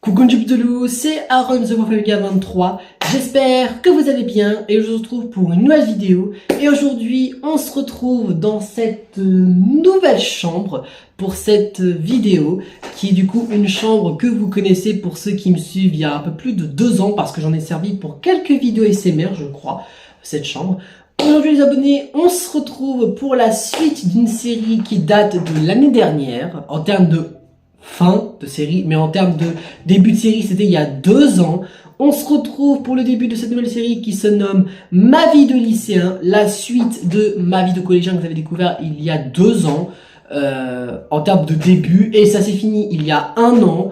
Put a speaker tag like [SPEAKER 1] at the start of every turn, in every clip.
[SPEAKER 1] Coucou Jupdelou, c'est Aaron The Family 23. J'espère que vous allez bien et je vous retrouve pour une nouvelle vidéo. Et aujourd'hui, on se retrouve dans cette nouvelle chambre pour cette vidéo qui est du coup une chambre que vous connaissez pour ceux qui me suivent il y a un peu plus de 2 ans parce que j'en ai servi pour quelques vidéos SMR, je crois, cette chambre. Aujourd'hui les abonnés, on se retrouve pour la suite d'une série qui date de l'année dernière en termes de fin de série, mais en termes de début de série, c'était il y a 2 ans. On se retrouve pour le début de cette nouvelle série qui se nomme Ma vie de lycéen, la suite de Ma vie de collégien que vous avez découvert il y a 2 ans en termes de début, et ça s'est fini il y a 1 an.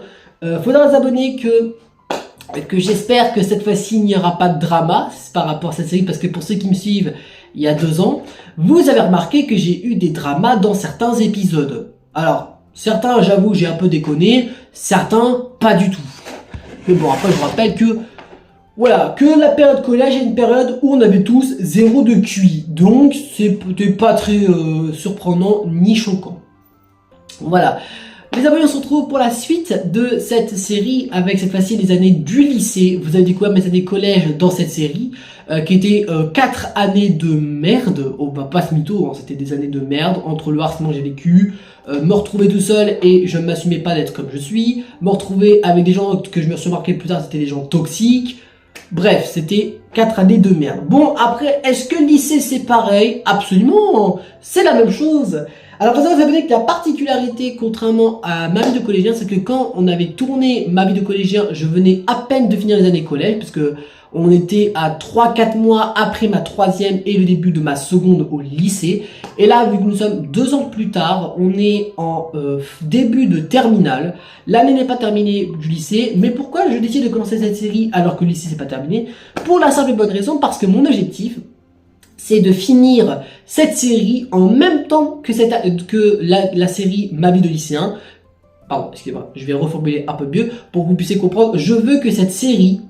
[SPEAKER 1] Faudra les abonner que j'espère que cette fois-ci il n'y aura pas de drama par rapport à cette série, parce que pour ceux qui me suivent il y a 2 ans, vous avez remarqué que j'ai eu des dramas dans certains épisodes. Alors, certains, j'avoue, j'ai un peu déconné, certains, pas du tout. Mais bon, après, je vous rappelle que, voilà, que la période collège est une période où on avait tous 0 de QI. Donc, c'est peut-être pas très surprenant ni choquant. Voilà. Les abonnés, on se retrouve pour la suite de cette série avec cette fois-ci les années du lycée. Vous avez découvert mes années collège dans cette série qui était 4 années de merde. Oh bah pas ce mytho, hein, c'était des années de merde entre le harcèlement que j'ai vécu, me retrouver tout seul et je ne m'assumais pas d'être comme je suis, me retrouver avec des gens que je me suis remarqué plus tard, c'était des gens toxiques. Bref, c'était 4 années de merde. Bon, après, est-ce que le lycée c'est pareil? Absolument, c'est la même chose. Alors, vous savez que la particularité, contrairement à Ma vie de collégien, c'est que quand on avait tourné Ma vie de collégien, je venais à peine de finir les années collège, parce que on était à 3-4 mois après ma 3e et le début de ma seconde au lycée. Et là, vu que nous sommes 2 ans plus tard, on est en début de terminale. L'année n'est pas terminée du lycée. Mais pourquoi je décide de commencer cette série alors que le lycée c'est pas terminé? Pour la simple et bonne raison, parce que mon objectif, c'est de finir cette série en même temps que, la série Ma vie de lycéen. Pardon, excusez-moi, je vais reformuler un peu mieux pour que vous puissiez comprendre. Je veux que cette série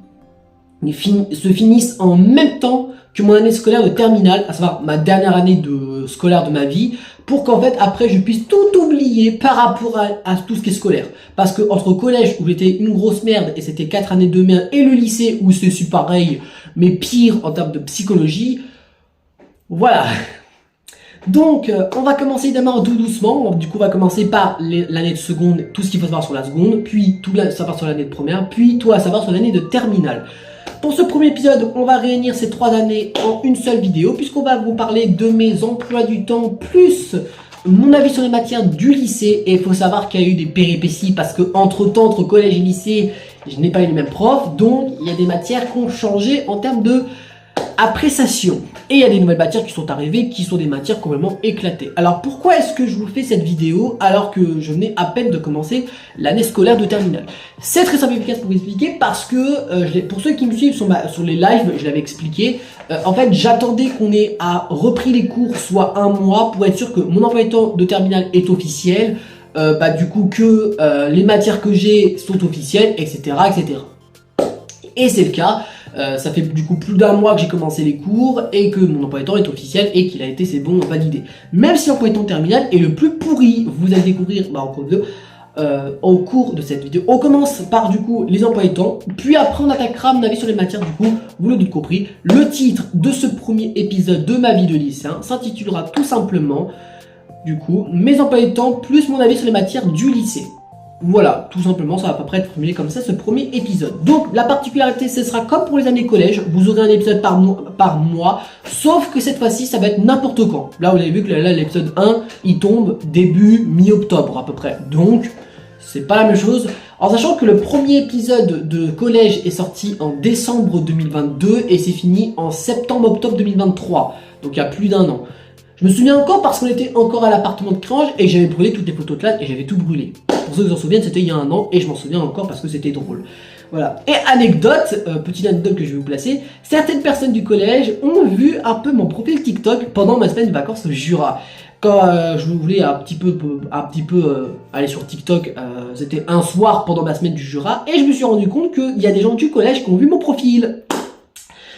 [SPEAKER 1] se finisse en même temps que mon année scolaire de terminale, à savoir ma dernière année scolaire de ma vie, pour qu'en fait après je puisse tout oublier par rapport à tout ce qui est scolaire. Parce que entre collège où j'étais une grosse merde et c'était 4 années de merde, et le lycée où c'est pareil mais pire en termes de psychologie, voilà. Donc, on va commencer évidemment tout doucement. Du coup, on va commencer par l'année de seconde, tout ce qu'il faut savoir sur la seconde, puis tout savoir sur l'année de première, puis tout à savoir sur l'année de terminale. Pour ce premier épisode, on va réunir ces 3 années en une seule vidéo, puisqu'on va vous parler de mes emplois du temps, plus mon avis sur les matières du lycée. Et il faut savoir qu'il y a eu des péripéties, parce que entre collège et lycée, je n'ai pas eu les mêmes profs, donc il y a des matières qui ont changé en termes de appréciation. Et il y a des nouvelles matières qui sont arrivées, qui sont des matières complètement éclatées. Alors pourquoi est-ce que je vous fais cette vidéo alors que je venais à peine de commencer l'année scolaire de terminale? C'est très simple et efficace pour vous expliquer, parce que pour ceux qui me suivent sur les lives, je l'avais expliqué, en fait j'attendais qu'on ait repris les cours soit 1 mois pour être sûr que mon emploi du temps de terminale est officiel, du coup que les matières que j'ai sont officielles, etc. etc. Et c'est le cas. Ça fait du coup plus d'1 mois que j'ai commencé les cours et que mon emploi du temps est officiel et qu'il a été, c'est bon, validé. Même si l'emploi du temps terminal est le plus pourri, vous allez découvrir au cours de cette vidéo. On commence par du coup les emplois du temps, puis après on attaquera mon avis sur les matières. Du coup, vous l'aurez compris, le titre de ce premier épisode de Ma vie de lycéen s'intitulera tout simplement, du coup, mes emplois du temps plus mon avis sur les matières du lycée. Voilà, tout simplement, ça va à peu près être formulé comme ça ce premier épisode. Donc la particularité, ce sera comme pour les années collège, vous aurez un épisode par mois, sauf que cette fois-ci, ça va être n'importe quand. Là, vous avez vu que là, l'épisode 1, il tombe début mi-octobre à peu près. Donc, c'est pas la même chose. En sachant que le premier épisode de collège est sorti en décembre 2022 et c'est fini en septembre-octobre 2023. Donc il y a plus d'1 an. Je me souviens encore parce qu'on était encore à l'appartement de Crange et j'avais brûlé toutes les photos de classe et j'avais tout brûlé. Pour ceux qui s'en souviennent, c'était il y a 1 an et je m'en souviens encore parce que c'était drôle. Voilà. Et anecdote, petite anecdote que je vais vous placer, certaines personnes du collège ont vu un peu mon profil TikTok pendant ma semaine de vacances au Jura. Quand je voulais un petit peu aller sur TikTok, c'était un soir pendant ma semaine du Jura et je me suis rendu compte qu'il y a des gens du collège qui ont vu mon profil.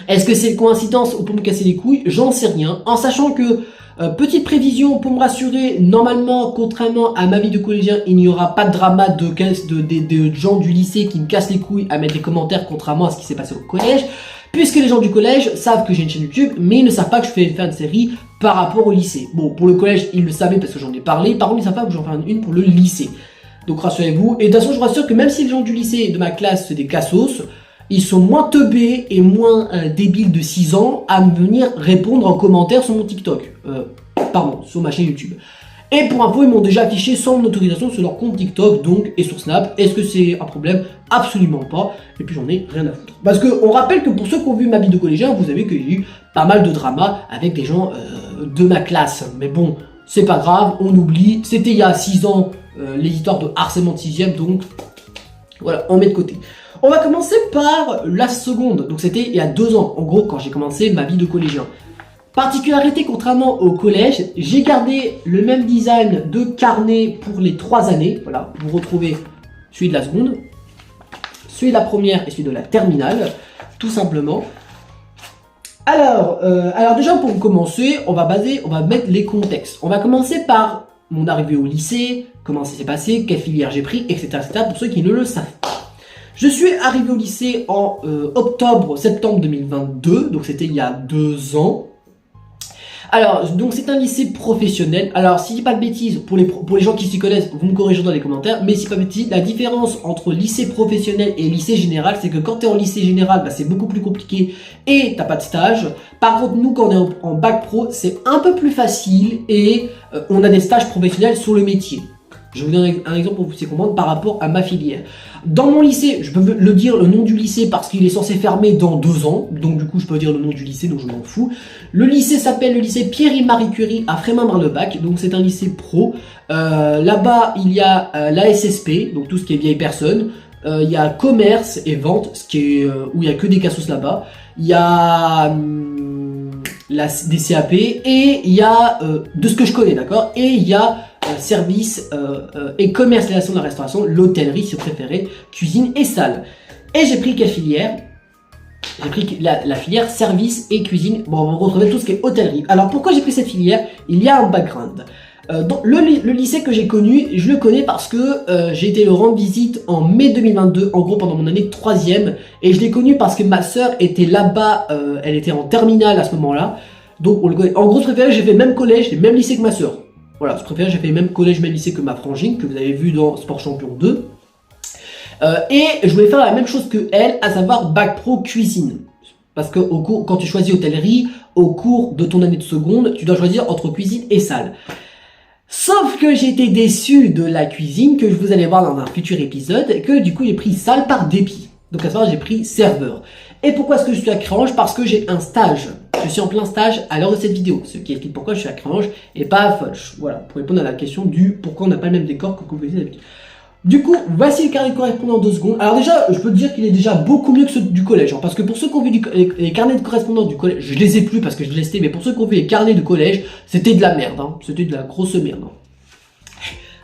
[SPEAKER 1] Est-ce que c'est une coïncidence ou pour me casser les couilles? J'en sais rien. En sachant que, petite prévision pour me rassurer, normalement, contrairement à ma vie de collégien, il n'y aura pas de drama de gens du lycée qui me cassent les couilles à mettre des commentaires, contrairement à ce qui s'est passé au collège. Puisque les gens du collège savent que j'ai une chaîne YouTube, mais ils ne savent pas que je fais une fan série par rapport au lycée. Bon, pour le collège, ils le savaient parce que j'en ai parlé. Par contre, ils ne savent pas que j'en fais une pour le lycée. Donc rassurez-vous. Et de toute façon, je vous rassure que même si les gens du lycée de ma classe, c'est des cassos, ils sont moins teubés et moins débiles de 6 ans à me venir répondre en commentaire sur mon TikTok. Sur ma chaîne YouTube. Et pour info, ils m'ont déjà affiché sans mon autorisation sur leur compte TikTok, donc, et sur Snap. Est-ce que c'est un problème? Absolument pas. Et puis j'en ai rien à foutre. Parce que on rappelle que pour ceux qui ont vu ma vie de collégien, vous savez qu'il y a eu pas mal de drama avec des gens de ma classe. Mais bon, c'est pas grave, on oublie. C'était il y a 6 ans, les histoires de harcèlement de 6ème, donc voilà, on met de côté. On va commencer par la seconde. Donc c'était il y a 2 ans, en gros, quand j'ai commencé ma vie de collégien. Particularité, contrairement au collège, j'ai gardé le même design de carnet pour les 3 années. Voilà, vous retrouvez celui de la seconde, celui de la première et celui de la terminale, tout simplement. Alors déjà pour commencer, on va mettre les contextes. On va commencer par mon arrivée au lycée, comment ça s'est passé, quelle filière j'ai pris, etc., etc. pour ceux qui ne le savent pas. Je suis arrivé au lycée en septembre 2022, donc c'était il y a 2 ans. Alors, donc c'est un lycée professionnel. Alors, si je dis pas de bêtises, pour les gens qui s'y connaissent, vous me corrigez dans les commentaires, mais si pas de bêtises, la différence entre lycée professionnel et lycée général, c'est que quand tu es en lycée général, bah, c'est beaucoup plus compliqué et t'as pas de stage. Par contre, nous, quand on est en bac pro, c'est un peu plus facile et on a des stages professionnels sur le métier. Je vous donne un exemple pour vous comprendre par rapport à ma filière. Dans mon lycée, je peux le dire le nom du lycée parce qu'il est censé fermer dans 2 ans. Donc du coup, je peux dire le nom du lycée, donc je m'en fous. Le lycée s'appelle le lycée Pierre-Marie Curie à Frémin-Bar-le-Bac. Donc c'est un lycée pro. Là-bas, il y a la SSP, donc tout ce qui est vieille personne. Il y a commerce et vente, ce qui est où il y a que des cassos là-bas. Il y a des CAP et il y a de ce que je connais, d'accord. Et il y a service et commercialisation de la restauration, l'hôtellerie si vous préférez, cuisine et salle. Et j'ai pris quelle filière? J'ai pris la filière service et cuisine. Bon, on va retrouver tout ce qui est hôtellerie. Alors pourquoi j'ai pris cette filière? Il y a un background. Donc, le lycée que j'ai connu, je le connais parce que j'ai été le rendre visite en mai 2022, en gros pendant mon année de 3ème. Et je l'ai connu parce que ma soeur était là-bas, elle était en terminale à ce moment-là. Donc on le connaît. En gros, je préférais, j'ai fait le même collège, le même lycée que ma soeur. Voilà, je préfère, j'ai fait le même collège, même lycée que ma frangine, que vous avez vu dans Sport Champion 2. Et je voulais faire la même chose que elle, à savoir bac pro cuisine. Parce que quand tu choisis hôtellerie, au cours de ton année de seconde, tu dois choisir entre cuisine et salle. Sauf que j'ai été déçu de la cuisine, que vous allez voir dans un futur épisode, et que du coup j'ai pris salle par dépit. Donc à savoir, j'ai pris serveur. Et pourquoi est-ce que je suis à Créange? Parce que j'ai un stage. Je suis en plein stage à l'heure de cette vidéo, ce qui explique pourquoi je suis à Créange et pas à Foch. Voilà, pour répondre à la question du pourquoi on n'a pas le même décor que vous voyez d'habitude. Du coup, voici le carnet de correspondant en 2 secondes. Alors déjà, je peux te dire qu'il est déjà beaucoup mieux que ceux du collège. Hein, parce que pour ceux qui ont vu les carnets de correspondance du collège, je les ai plus parce que je les ai, mais pour ceux qui ont vu les carnets de collège, c'était de la merde. Hein, c'était de la grosse merde. Hein.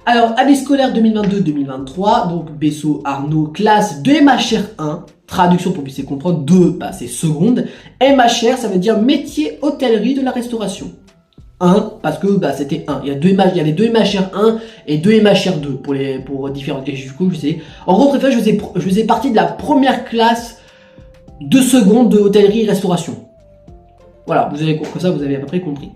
[SPEAKER 1] Alors, année scolaire 2022-2023, donc Bessot, Arnaud, classe de MHR1. Traduction pour que vous puissiez comprendre, 2, bah, c'est seconde. MHR, ça veut dire métier hôtellerie de la restauration. 1, parce que bah, c'était 1. Il y avait 2 MHR1 et 2 MHR2 pour différentes. Et du coup, je sais. En gros, je faisais partie de la première classe de seconde de hôtellerie et restauration. Voilà, vous avez compris ça, vous avez à peu près compris.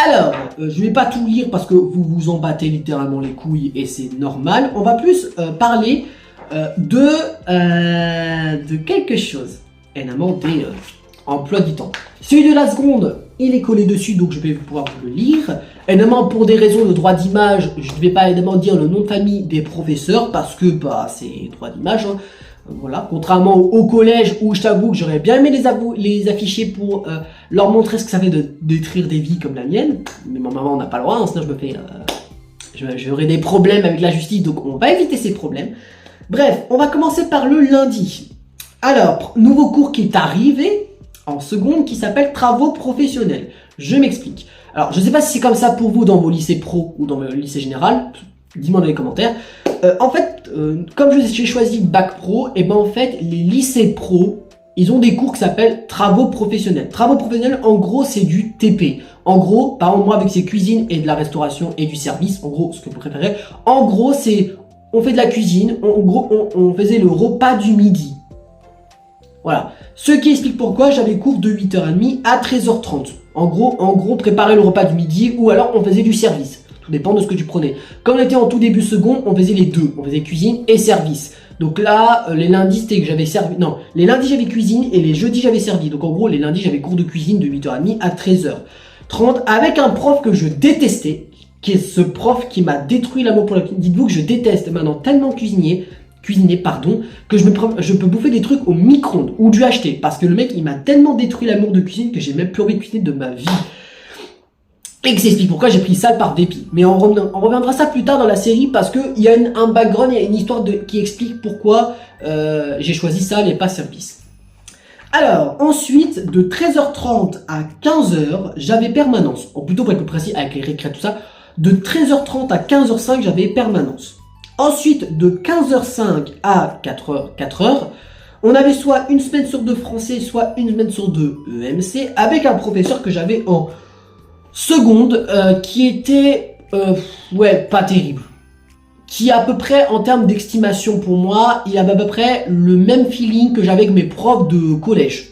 [SPEAKER 1] Alors, je vais pas tout lire parce que vous vous en battez littéralement les couilles et c'est normal. On va plus parler de quelque chose, et notamment des emplois du temps. Celui de la seconde, il est collé dessus, donc je vais pouvoir vous le lire. Évidemment, pour des raisons de droit d'image, je ne vais pas évidemment dire le nom de famille des professeurs, parce que bah, c'est droit d'image. Hein. Voilà. Contrairement au collège, où je t'avoue que j'aurais bien aimé les afficher pour leur montrer ce que ça fait de détruire des vies comme la mienne. Mais ma maman n'a pas le droit, hein, sinon je me fais... j'aurai des problèmes avec la justice, donc on va éviter ces problèmes. Bref, on va commencer par le lundi. Alors, nouveau cours qui est arrivé en seconde qui s'appelle travaux professionnels. Je m'explique. Alors, je ne sais pas si c'est comme ça pour vous dans vos lycées pro ou dans le lycée général. Dis-moi dans les commentaires. En fait, comme j'ai choisi bac pro, et ben en fait, les lycées pro ils ont des cours qui s'appellent travaux professionnels. Travaux professionnels, en gros, c'est du TP. En gros, par exemple, moi, avec ces cuisines et de la restauration et du service, en gros, ce que vous préférez, en gros, c'est, on fait de la cuisine, en gros, on faisait le repas du midi. Voilà. Ce qui explique pourquoi j'avais cours de 8h30 à 13h30. En gros, préparer le repas du midi ou alors on faisait du service. Tout dépend de ce que tu prenais. Comme on était en tout début seconde, on faisait les deux. On faisait cuisine et service. Donc là, les lundis, c'était que j'avais servi... Non, les lundis, j'avais cuisine et les jeudis, j'avais servi. Donc en gros, les lundis, j'avais cours de cuisine de 8h30 à 13h30 avec un prof que je détestais, qui est ce prof qui m'a détruit l'amour pour la cuisine. Dites-vous que je déteste maintenant tellement cuisiner, que je peux bouffer des trucs au micro-ondes ou du acheter. Parce que le mec, il m'a tellement détruit l'amour de cuisine que j'ai même plus envie de cuisiner de ma vie. Et que ça explique pourquoi j'ai pris ça par dépit. Mais on reviendra ça plus tard dans la série parce qu'il y a un background, il y a une histoire qui explique pourquoi j'ai choisi ça, et pas service. Alors, ensuite, de 13h30 à 15h, j'avais permanence. Ou plutôt pour être plus précis, avec les récrés, tout ça. De 13h30 à 15h05, j'avais permanence. Ensuite, de 15h05 à 4h, on avait soit une semaine sur 2 français, soit une semaine sur 2 EMC, avec un professeur que j'avais en seconde, qui était, pas terrible. Qui à peu près, en termes d'estimation pour moi, il avait à peu près le même feeling que j'avais avec mes profs de collège.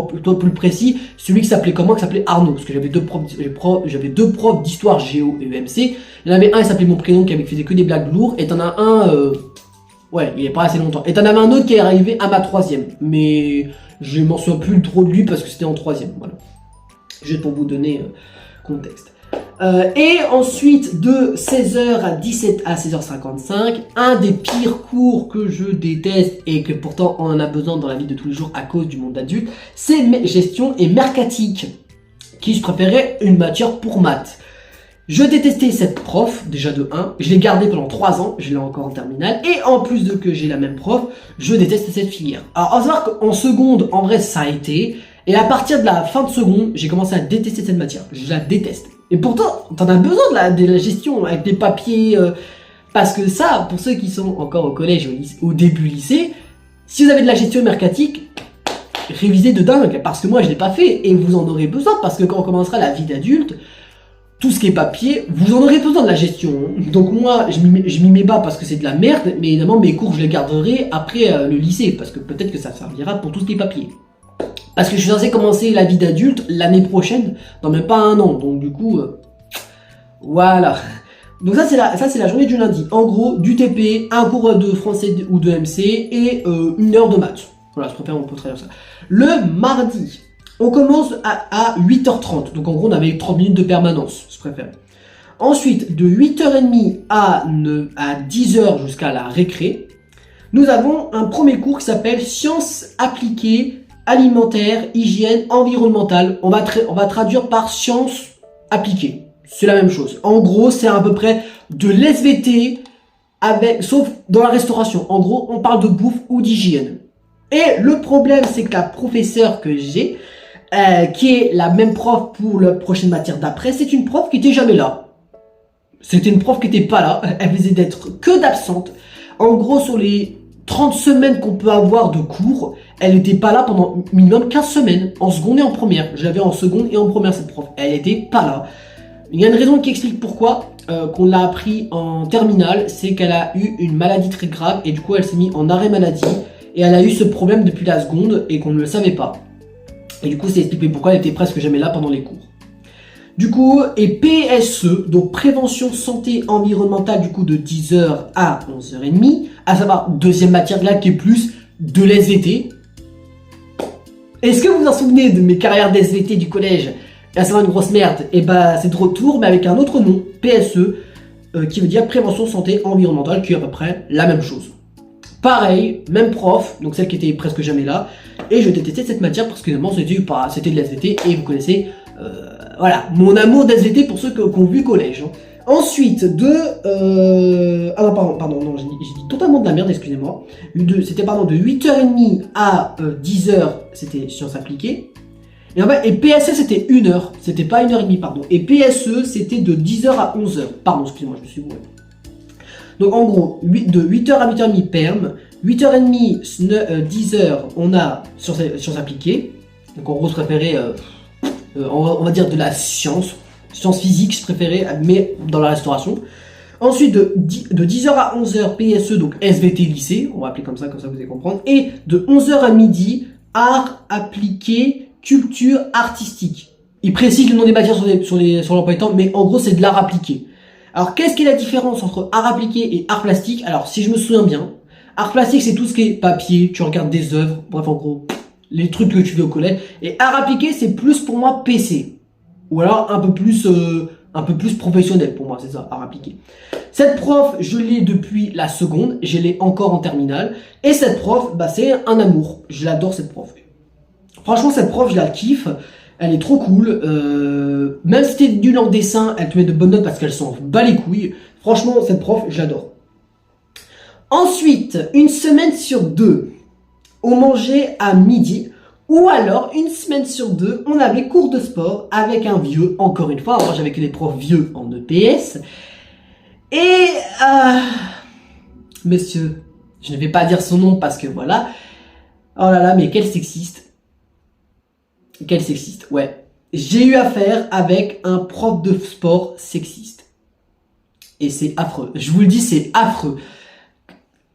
[SPEAKER 1] Plutôt plus précis, celui qui s'appelait comment, qui s'appelait Arnaud, parce que j'avais deux profs d'histoire géo et EMC. Il y en avait un, il s'appelait mon prénom, qui faisait que des blagues lourdes, et t'en as un, il est pas assez longtemps. Et t'en avais un autre qui est arrivé à ma 3e, mais je m'en souviens plus trop de lui parce que c'était en 3e, voilà. Juste pour vous donner contexte. Et ensuite, de 16h à 16h55, un des pires cours que je déteste et que pourtant on en a besoin dans la vie de tous les jours à cause du monde adulte, c'est gestion et mercatique, qui je préférais une matière pour maths. Je détestais cette prof, déjà de 1, je l'ai gardée pendant 3 ans, je l'ai encore en terminale, et en plus de que j'ai la même prof, je déteste cette filière. Alors, on va voir qu'en seconde, en vrai, ça a été, et à partir de la fin de seconde, j'ai commencé à détester cette matière, je la déteste. Et pourtant, t'en as besoin de la gestion avec des papiers, parce que ça, pour ceux qui sont encore au collège, au début lycée, si vous avez de la gestion mercatique, révisez de dingue, parce que moi je l'ai pas fait, et vous en aurez besoin, parce que quand on commencera la vie d'adulte, tout ce qui est papier, vous en aurez besoin de la gestion. Donc moi, je m'y mets pas parce que c'est de la merde, mais évidemment mes cours je les garderai après le lycée, parce que peut-être que ça servira pour tout ce qui est papier. Parce que je suis censé commencer la vie d'adulte l'année prochaine, dans même pas 1 an, donc du coup, voilà. Donc ça c'est la journée du lundi. En gros, du TP, un cours de français ou de MC et 1 heure de maths. Voilà, je préfère on peut traduire ça. Le mardi, on commence à 8h30, donc en gros on avait 30 minutes de permanence, je préfère. Ensuite, de 8h30 à 10h jusqu'à la récré, nous avons un premier cours qui s'appelle Sciences appliquées, alimentaire, hygiène, environnementale. On va traduire par sciences appliquées. C'est la même chose. En gros, c'est à peu près de l'SVT, sauf dans la restauration. En gros, on parle de bouffe ou d'hygiène. Et le problème, c'est que la professeure que j'ai, qui est la même prof pour la prochaine matière d'après, c'est une prof qui était jamais là. C'était une prof qui était pas là. Elle faisait d'être que d'absente. En gros, sur les 30 semaines qu'on peut avoir de cours, elle n'était pas là pendant minimum 15 semaines, en seconde et en première. Je l'avais en seconde et en première, cette prof. Elle n'était pas là. Il y a une raison qui explique pourquoi qu'on l'a appris en terminale, c'est qu'elle a eu une maladie très grave et du coup elle s'est mise en arrêt maladie et elle a eu ce problème depuis la seconde et qu'on ne le savait pas. Et du coup c'est expliqué pourquoi elle était presque jamais là pendant les cours. Du coup, et PSE, donc prévention santé environnementale, du coup de 10h à 11h30, à savoir deuxième matière là qui est plus de l'SVT. Est-ce que vous vous en souvenez de mes carrières d'SVT du collège? À savoir une grosse merde, et bah c'est de retour mais avec un autre nom, PSE, qui veut dire prévention santé environnementale, qui est à peu près la même chose. Pareil, même prof, donc celle qui était presque jamais là, et je détestais cette matière parce que finalement c'était de l'SVT, et vous connaissez, voilà, mon amour d'SVT pour ceux qui ont vu collège. Hein. Ensuite, ah non, pardon, non, j'ai dit totalement de la merde, excusez-moi. C'était de 8h30 à 10h, c'était sciences appliquées. Et en fait, et PSE c'était 1 heure, c'était pas 1h30, pardon. Et PSE c'était de 10h à 11h. Pardon, excusez-moi, je me suis bourré. Donc en gros, de 8h à 8h30 perm, 8h30, 10h, on a sciences appliquées. Donc en gros, je préférais, on va dire de la science physique, je préférais, mais dans la restauration. Ensuite, de 10h à 11h, PSE, donc SVT lycée, on va appeler comme ça vous allez comprendre. Et de 11h à midi, art appliqué, culture artistique. Il précise le nom des matières sur l'emploi du temps, mais en gros, c'est de l'art appliqué. Alors, qu'est-ce qu'est la différence entre art appliqué et art plastique? Alors, si je me souviens bien, art plastique, c'est tout ce qui est papier, tu regardes des œuvres, bref, en gros, les trucs que tu fais au collège. Et art appliqué, c'est plus pour moi PC. Ou alors un peu plus professionnel pour moi, c'est ça, art appliqué. Cette prof, je l'ai depuis la seconde, je l'ai encore en terminale. Et cette prof, bah, c'est un amour. Je l'adore cette prof. Franchement, cette prof, je la kiffe. Elle est trop cool. Même si t'es nul en dessin, elle te met de bonnes notes parce qu'elle s'en bat les couilles. Franchement, cette prof, j'adore. Ensuite, une semaine sur 2, on mangeait à midi. Ou alors, une semaine sur 2, on avait cours de sport avec un vieux, encore une fois. Moi, j'avais que des profs vieux en EPS. Et, monsieur, je ne vais pas dire son nom parce que voilà. Oh là là, mais quel sexiste. Quel sexiste, ouais. J'ai eu affaire avec un prof de sport sexiste. Et c'est affreux. Je vous le dis, c'est affreux.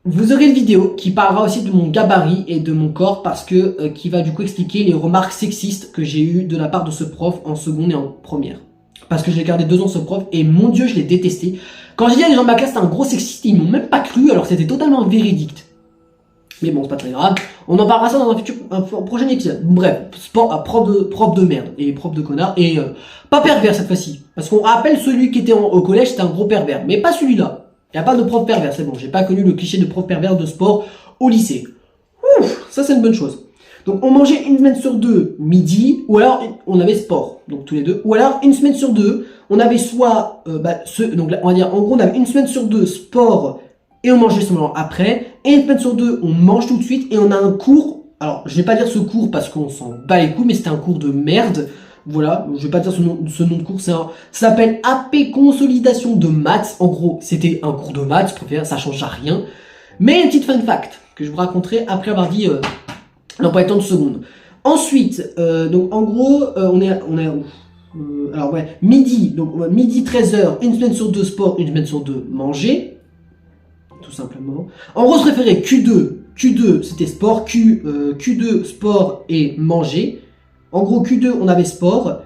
[SPEAKER 1] Vous aurez une vidéo qui parlera aussi de mon gabarit et de mon corps parce que qui va du coup expliquer les remarques sexistes que j'ai eues de la part de ce prof en seconde et en première. Parce que j'ai gardé 2 ans ce prof et mon Dieu, je l'ai détesté. Quand j'ai dit à les gens de ma classe c'était un gros sexiste, ils m'ont même pas cru alors c'était totalement véridique. Mais bon, c'est pas très grave. On en parlera ça dans un prochain épisode. Bref, sport, prof de merde et prof de connard et pas pervers cette fois-ci. Parce qu'on rappelle celui qui était au collège, c'était un gros pervers, mais pas celui-là. Il n'y a pas de prof pervers, c'est bon. J'ai pas connu le cliché de prof pervers de sport au lycée. Ouf, ça c'est une bonne chose. Donc on mangeait une semaine sur 2 midi, ou alors on avait sport, donc tous les deux. Ou alors une semaine sur 2, on avait soit, donc là, on va dire, en gros on avait une semaine sur 2 sport et on mangeait seulement après. Et une semaine sur 2, on mange tout de suite et on a un cours. Alors je vais pas dire ce cours parce qu'on s'en bat les couilles, mais c'était un cours de merde. Voilà, je vais pas dire ce nom de cours, ça s'appelle AP Consolidation de maths. En gros, c'était un cours de maths, je préfère, ça change à rien. Mais une petite fun fact que je vous raconterai après avoir dit l'emploi du temps de seconde. Ensuite, donc en gros, on est alors ouais, midi, donc midi 13h, une semaine sur 2 sport, une semaine sur 2 manger, tout simplement. En gros, je préférais Q2 c'était sport, Q2 sport et manger. En gros, Q2, on avait sport.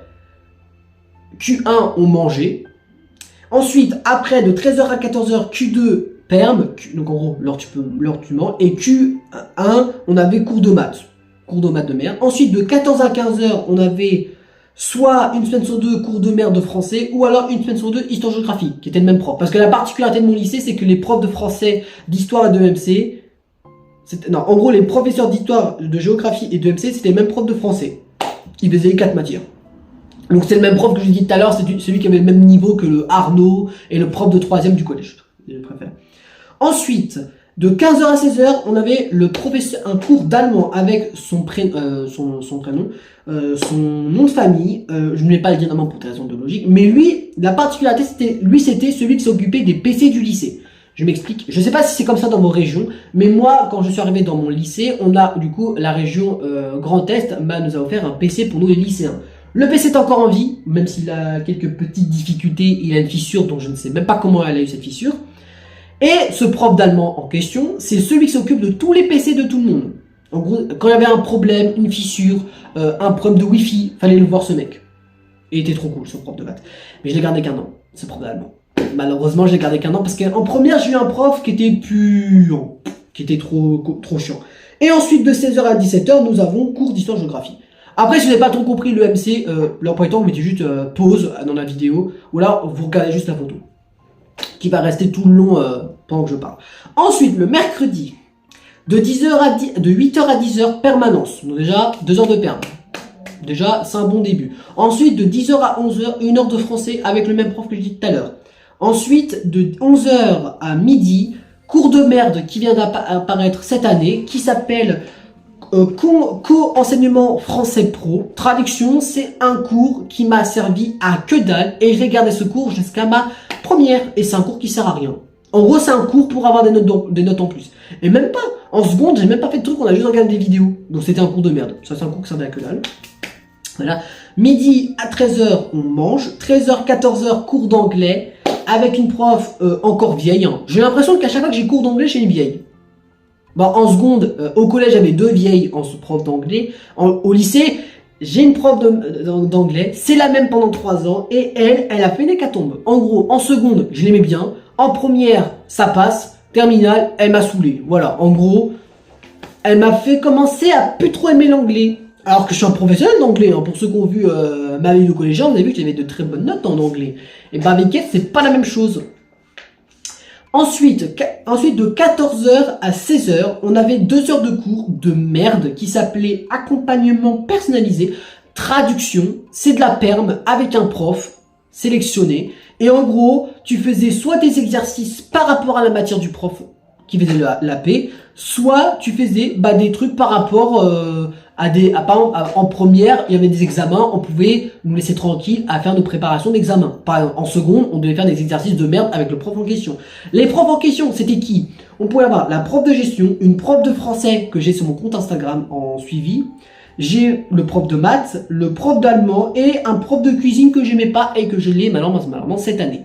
[SPEAKER 1] Q1, on mangeait. Ensuite, après, de 13h à 14h, Q2, perm. Donc, en gros, l'heure tu manges. Et Q1, on avait cours de maths. Cours de maths de merde. Ensuite, de 14 à 15h, on avait soit une semaine sur 2, cours de merde de français, ou alors une semaine sur 2, histoire-géographie, qui était le même prof. Parce que la particularité de mon lycée, c'est que les profs de français, d'histoire et de MC, non, en gros, les professeurs d'histoire, de géographie et de MC, c'était le même prof de français. Il faisait les 4 matières. Donc c'est le même prof que je vous ai dit tout à l'heure, c'est celui qui avait le même niveau que le Arnaud et le prof de 3e du collège. Je préfère. Ensuite, de 15h à 16h, on avait un cours d'allemand avec son prénom, son nom de famille. Je ne vais pas le dire normalement pour des raisons de logique, mais lui, la particularité, c'était celui qui s'occupait des PC du lycée. Je m'explique. Je sais pas si c'est comme ça dans vos régions, mais moi, quand je suis arrivé dans mon lycée, on a du coup la région Grand Est nous a offert un PC pour nous les lycéens. Le PC est encore en vie, même s'il a quelques petites difficultés, il a une fissure, donc je ne sais même pas comment elle a eu cette fissure. Et ce prof d'allemand en question, c'est celui qui s'occupe de tous les PC de tout le monde. En gros, quand il y avait un problème, une fissure, un problème de Wi-Fi, fallait le voir ce mec. Et il était trop cool, ce prof de maths. Mais je l'ai gardé qu'un an, ce prof d'allemand. Malheureusement, je l'ai gardé qu'un an parce qu'en première, j'ai eu un prof qui était puant, qui était trop chiant. Et ensuite, de 16h à 17h, nous avons cours d'histoire-géographie. Après, si vous n'avez pas trop compris le MC, l'emploi du temps, vous mettez juste pause dans la vidéo, ou là, vous regardez juste la photo, qui va rester tout le long pendant que je parle. Ensuite, le mercredi, de 8h à 10h, permanence. Donc déjà, 2 heures de perm. Déjà, c'est un bon début. Ensuite, de 10h à 11h, 1 heure de français avec le même prof que je dis tout à l'heure. Ensuite, de 11h à midi, cours de merde qui vient d'apparaître cette année, qui s'appelle co-enseignement français pro. Traduction, c'est un cours qui m'a servi à que dalle et j'ai gardé ce cours jusqu'à ma première et c'est un cours qui sert à rien. En gros, c'est un cours pour avoir des notes en plus. Et même pas. En seconde, j'ai même pas fait de truc, on a juste regardé des vidéos. Donc c'était un cours de merde. Ça, c'est un cours qui servait à que dalle. Voilà. Midi à 13h, on mange. 13h, 14h, cours d'anglais. Avec une prof encore vieille. Hein. J'ai l'impression qu'à chaque fois que j'ai cours d'anglais, j'ai une vieille. Bon, en seconde, au collège, j'avais 2 vieilles en prof d'anglais. Au lycée, j'ai une prof d'anglais. C'est la même pendant 3 ans. Et elle a fait une hécatombe. En gros, en seconde, je l'aimais bien. En première, ça passe. Terminale, elle m'a saoulé. Voilà, en gros, elle m'a fait commencer à plus trop aimer l'anglais. Alors que je suis un professionnel d'anglais, hein. Pour ceux qui ont vu ma vie de collégien, vous avez vu que j'avais de très bonnes notes en anglais. Et bah avec elle, c'est pas la même chose. Ensuite de 14h à 16h, on avait 2 heures de cours de merde qui s'appelait accompagnement personnalisé, traduction, c'est de la perme avec un prof sélectionné. Et en gros, tu faisais soit des exercices par rapport à la matière du prof qui faisait la P, soit tu faisais des trucs par rapport par exemple, en première, il y avait des examens, on pouvait nous laisser tranquille à faire nos préparations d'examen. Par exemple, en seconde, on devait faire des exercices de merde avec le prof en question. Les profs en question, c'était qui? On pouvait avoir la prof de gestion, une prof de français que j'ai sur mon compte Instagram en suivi, j'ai le prof de maths, le prof d'allemand et un prof de cuisine que j'aimais pas et que je l'ai malheureusement cette année.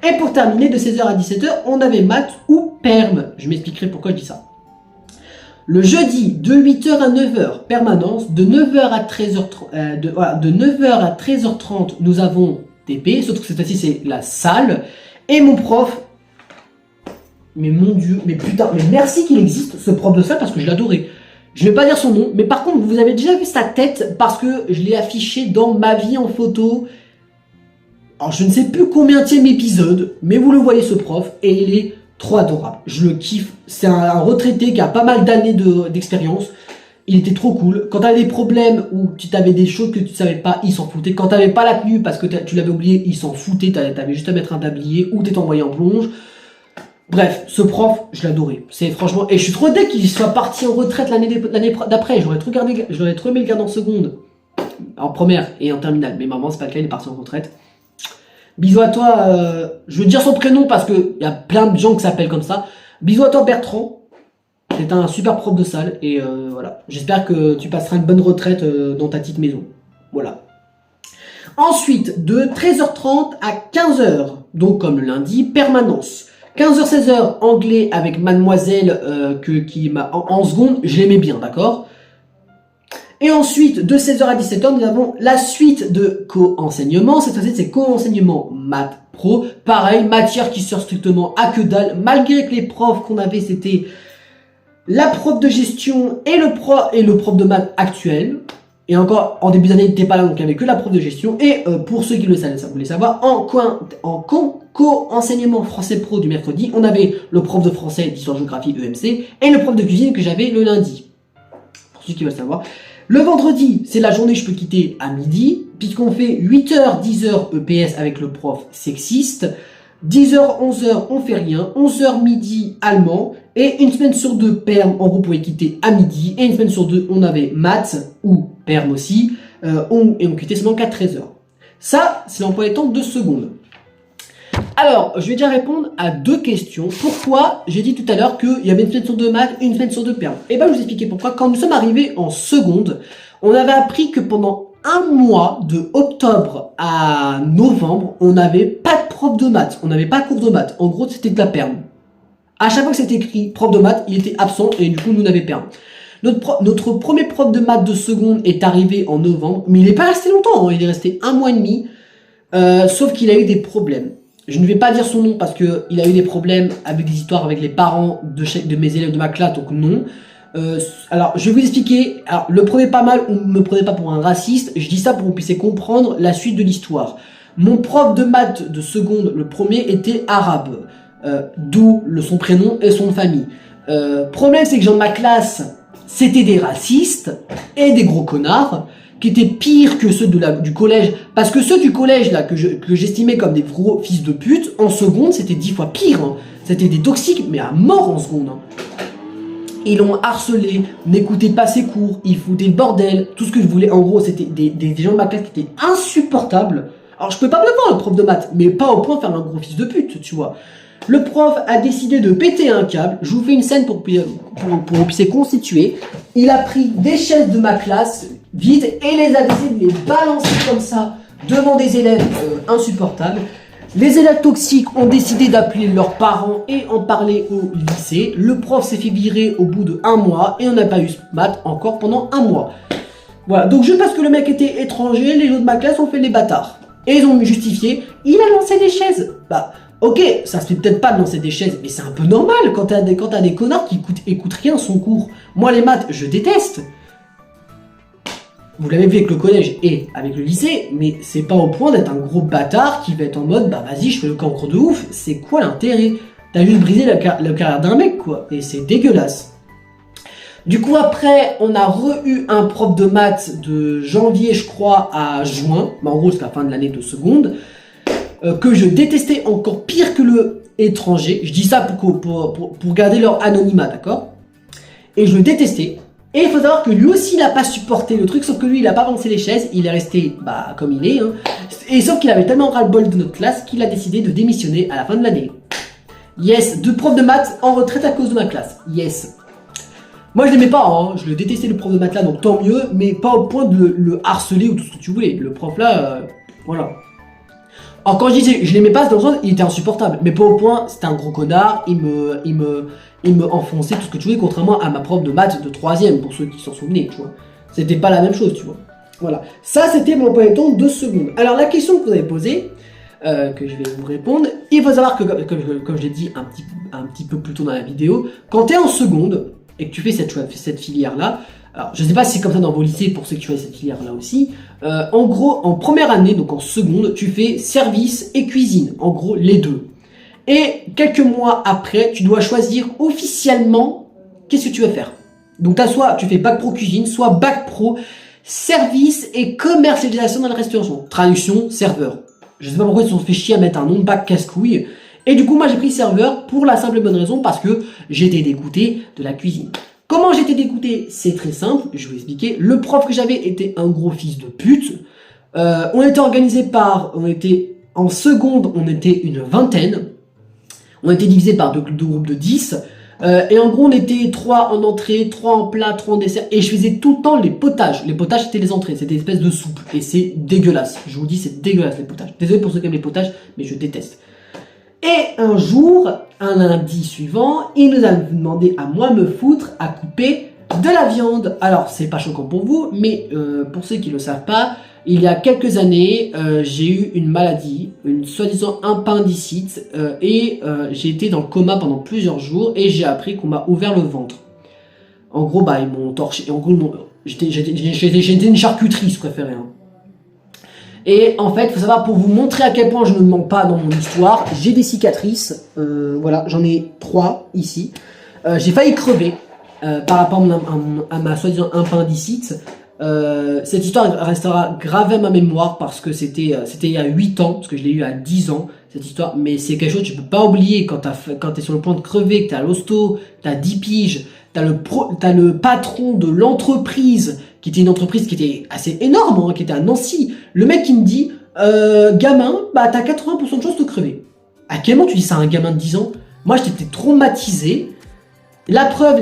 [SPEAKER 1] Et pour terminer, de 16h à 17h, on avait maths ou perm. Je m'expliquerai pourquoi je dis ça. Le jeudi, de 8h à 9h, permanence. De 9h à 13h30, de 9h à 13h30, nous avons TP. Sauf que cette fois-ci, c'est la salle. Et mon prof, mais mon Dieu, mais putain, mais merci qu'il existe, ce prof de salle, parce que je l'adorais. Je vais pas dire son nom, mais par contre, vous avez déjà vu sa tête, parce que je l'ai affiché dans ma vie en photo. Alors, je ne sais plus combienième épisode, mais vous le voyez, ce prof, et il est trop adorable. Je le kiffe. C'est un retraité qui a pas mal d'années d'expérience. Il était trop cool. Quand tu avais des problèmes ou tu avais des choses que tu savais pas, il s'en foutait. Quand tu n'avais pas la tenue parce que tu l'avais oublié, il s'en foutait. Tu avais juste à mettre un tablier ou t'es envoyé en plonge. Bref, ce prof, je l'adorais. C'est franchement... Et je suis trop dès qu'il soit parti en retraite l'année d'après. J'aurais trop aimé le garder en seconde. En première et en terminale. Mais maman, c'est pas le cas, il est parti en retraite. Bisous à toi, je veux dire son prénom parce que y a plein de gens qui s'appellent comme ça. Bisous à toi Bertrand, c'est un super prof de salle et voilà. J'espère que tu passeras une bonne retraite dans ta petite maison. Voilà. Ensuite, de 13h30 à 15h, donc comme le lundi, permanence. 15h-16h, anglais avec mademoiselle qui m'a en seconde, je l'aimais bien, d'accord? Et ensuite, de 16h à 17h, nous avons la suite de co-enseignement. Cette fois-ci, c'est co-enseignement maths pro. Pareil, matière qui sert strictement à que dalle. Malgré que les profs qu'on avait, c'était la prof de gestion et le prof de maths actuel. Et encore, en début d'année, il n'était pas là, donc il n'y avait que la prof de gestion. Et pour ceux qui le savaient, ça voulait savoir, en co-enseignement français pro du mercredi, on avait le prof de français, d'histoire, géographie, EMC, et le prof de cuisine que j'avais le lundi. Pour ceux qui veulent savoir. Le vendredi, c'est la journée que je peux quitter à midi, puisqu'on fait 8h, 10h EPS avec le prof sexiste, 10h, 11h, on fait rien, 11h midi allemand, et une semaine sur 2 perm, en gros, on pouvait quitter à midi, et une semaine sur 2, on avait maths, ou perm aussi, et on quittait seulement qu'à 13h. Ça, c'est l'emploi des temps de seconde. Alors, je vais déjà répondre à 2 questions. Pourquoi j'ai dit tout à l'heure qu'il y avait une semaine sur 2 maths et une semaine sur 2 perm? Et ben, je vous expliquer pourquoi. Quand nous sommes arrivés en seconde, on avait appris que pendant un mois, de octobre à novembre, on n'avait pas de prof de maths. On n'avait pas de cours de maths. En gros, c'était de la perm. À chaque fois que c'était écrit prof de maths, il était absent et du coup, nous n'avions perm. Notre premier prof de maths de seconde est arrivé en novembre, mais il n'est pas resté longtemps. Hein. Il est resté 1 mois et demi, sauf qu'il a eu des problèmes. Je ne vais pas dire son nom parce que il a eu des problèmes avec des histoires avec les parents de mes élèves de ma classe, donc non. Alors, je vais vous expliquer. Alors, le prenez pas mal, ou me prenez pas pour un raciste. Je dis ça pour que vous puissiez comprendre la suite de l'histoire. Mon prof de maths de seconde, le premier, était arabe. D'où son prénom et son famille. Problème, c'est que dans ma classe, c'était des racistes et des gros connards qui étaient pires que ceux du collège. Parce que ceux du collège, là, que j'estimais comme des gros fils de pute, en seconde, c'était 10 fois pire. Hein. C'était des toxiques, mais à mort en seconde. Hein. Ils l'ont harcelé, n'écoutaient pas ses cours, ils foutaient le bordel, tout ce que je voulais. En gros, c'était des gens de ma classe qui étaient insupportables. Alors, je pouvais pas me le voir, le prof de maths, mais pas au point de faire un gros fils de pute, tu vois. Le prof a décidé de péter un câble. Je vous fais une scène pour que vous puissiez constituer. Il a pris des chaises de ma classe vides et les a décidé de les balancer comme ça devant des élèves insupportables. Les élèves toxiques ont décidé d'appeler leurs parents et en parler au lycée. Le prof s'est fait virer au bout de 1 mois et on n'a pas eu ce maths encore pendant 1 mois. Voilà, donc juste parce que le mec était étranger, les autres de ma classe ont fait les bâtards. Et ils ont justifié, il a lancé des chaises. Bah, ok, ça se fait peut-être pas de lancer des chaises, mais c'est un peu normal quand t'as des connards qui écoutent rien son cours. Moi les maths, je déteste. Vous l'avez vu avec le collège et avec le lycée, mais c'est pas au point d'être un gros bâtard qui va être en mode bah vas-y je fais le cancre de ouf, c'est quoi l'intérêt? T'as juste brisé la carrière d'un mec quoi, et c'est dégueulasse. Du coup après on a eu un prof de maths de janvier je crois à juin, bah, en gros c'est la fin de l'année de seconde, que je détestais encore pire que le étranger, je dis ça pour garder leur anonymat, d'accord? Et je le détestais. Et il faut savoir que lui aussi il n'a pas supporté le truc, sauf que lui il a pas avancé les chaises, il est resté bah comme il est, hein. Et sauf qu'il avait tellement ras-le-bol de notre classe qu'il a décidé de démissionner à la fin de l'année. Yes, 2 profs de maths en retraite à cause de ma classe, yes. Moi je l'aimais pas, hein. Je le détestais le prof de maths là, donc tant mieux, mais pas au point de le harceler ou tout ce que tu voulais. Le prof là, voilà. Alors quand je dis je l'aimais pas, c'est dans le sens il était insupportable, mais pas au point, c'était un gros connard, il me enfonçait tout ce que tu voulais, contrairement à ma prof de maths de 3ème, pour ceux qui s'en souvenaient, tu vois. C'était pas la même chose, tu vois. Voilà, ça c'était mon emploi du temps de seconde. Alors la question que vous avez posée, que je vais vous répondre, il faut savoir que, comme je l'ai dit un petit peu plus tôt dans la vidéo, quand tu es en seconde, et que tu fais cette filière-là, alors je sais pas si c'est comme ça dans vos lycées pour ceux qui choisissent cette filière-là aussi, en gros, en première année, donc en seconde, tu fais service et cuisine, en gros les deux. Et quelques mois après, tu dois choisir officiellement qu'est-ce que tu veux faire. Donc t'as soit tu fais bac pro cuisine, soit bac pro service et commercialisation dans la restauration. Traduction, serveur. Je sais pas pourquoi ils se sont fait chier à mettre un nom de bac casse-couille. Et du coup, moi j'ai pris serveur pour la simple et bonne raison parce que j'étais dégoûté de la cuisine. Comment j'étais dégoûté? C'est très simple, je vais vous expliquer. Le prof que j'avais était un gros fils de pute. On était en seconde, on était une vingtaine. On était divisé par deux groupes de 10. Et en gros, on était 3 en entrée, 3 en plat, 3 en dessert. Et je faisais tout le temps les potages. Les potages, c'était les entrées. C'était des espèces de soupe. Et c'est dégueulasse. Je vous dis, c'est dégueulasse les potages. Désolé pour ceux qui aiment les potages, mais je déteste. Et un jour, un lundi suivant, il nous a demandé à moi me foutre à couper de la viande. Alors, c'est pas choquant pour vous, mais pour ceux qui le savent pas, il y a quelques années, j'ai eu une maladie, une soi-disant appendicite, et j'ai été dans le coma pendant plusieurs jours et j'ai appris qu'on m'a ouvert le ventre. En gros, bah ils m'ont torché. En gros, j'étais une charcuterie, si vous préférez. Hein. Et en fait, il faut savoir, pour vous montrer à quel point je ne mens pas dans mon histoire, j'ai des cicatrices. Voilà, j'en ai 3 ici. J'ai failli crever par rapport à ma soi-disant appendicite. Cette histoire restera gravée à ma mémoire parce que c'était il y a 8 ans, parce que je l'ai eu à 10 ans, cette histoire, mais c'est quelque chose que tu peux pas oublier quand t'es sur le point de crever, que t'es à l'hosto, t'as 10 piges, t'as le patron de l'entreprise, qui était une entreprise qui était assez énorme, hein, qui était à Nancy, le mec qui me dit, gamin, bah t'as 80% de chances de crever. À quel moment tu dis ça à un gamin de 10 ans? Moi j'étais traumatisé. La preuve,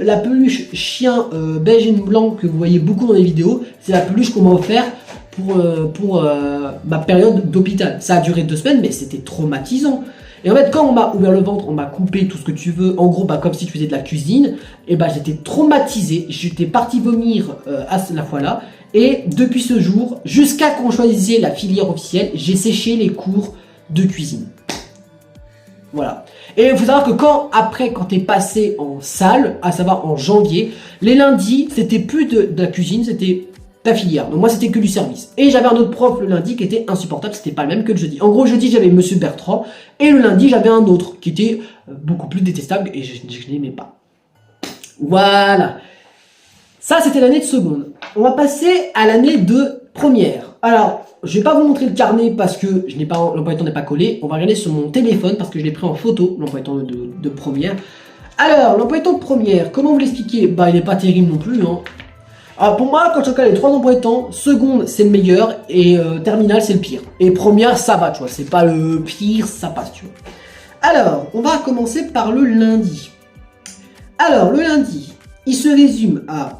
[SPEAKER 1] la peluche chien beige et blanc que vous voyez beaucoup dans les vidéos, c'est la peluche qu'on m'a offert pour ma période d'hôpital. Ça a duré 2 semaines, mais c'était traumatisant. Et en fait, quand on m'a ouvert le ventre, on m'a coupé tout ce que tu veux, en gros, bah, comme si tu faisais de la cuisine, et bah, j'étais traumatisé, j'étais parti vomir à la fois là, et depuis ce jour, jusqu'à qu'on choisisse la filière officielle, j'ai séché les cours de cuisine. Voilà. Et il faut savoir que quand t'es passé en salle, à savoir en janvier, les lundis, c'était plus de la cuisine, c'était ta filière. Donc moi, c'était que du service. Et j'avais un autre prof le lundi qui était insupportable, c'était pas le même que le jeudi. En gros, le jeudi, j'avais Monsieur Bertrand, et le lundi, j'avais un autre qui était beaucoup plus détestable, et je n'aimais pas. Voilà. Ça, c'était l'année de seconde. On va passer à l'année de première. Alors, je vais pas vous montrer le carnet parce que l'emploi du temps n'est pas collé. On va regarder sur mon téléphone parce que je l'ai pris en photo, l'emploi du temps de première. Alors, l'emploi du temps de première, comment vous l'expliquer? Bah, il n'est pas terrible non plus. Hein. Alors, pour moi, quand je regarde les 3 emplois du temps, seconde, c'est le meilleur et terminale, c'est le pire. Et première, ça va, tu vois. C'est pas le pire, ça passe, tu vois. Alors, on va commencer par le lundi. Alors, le lundi, il se résume à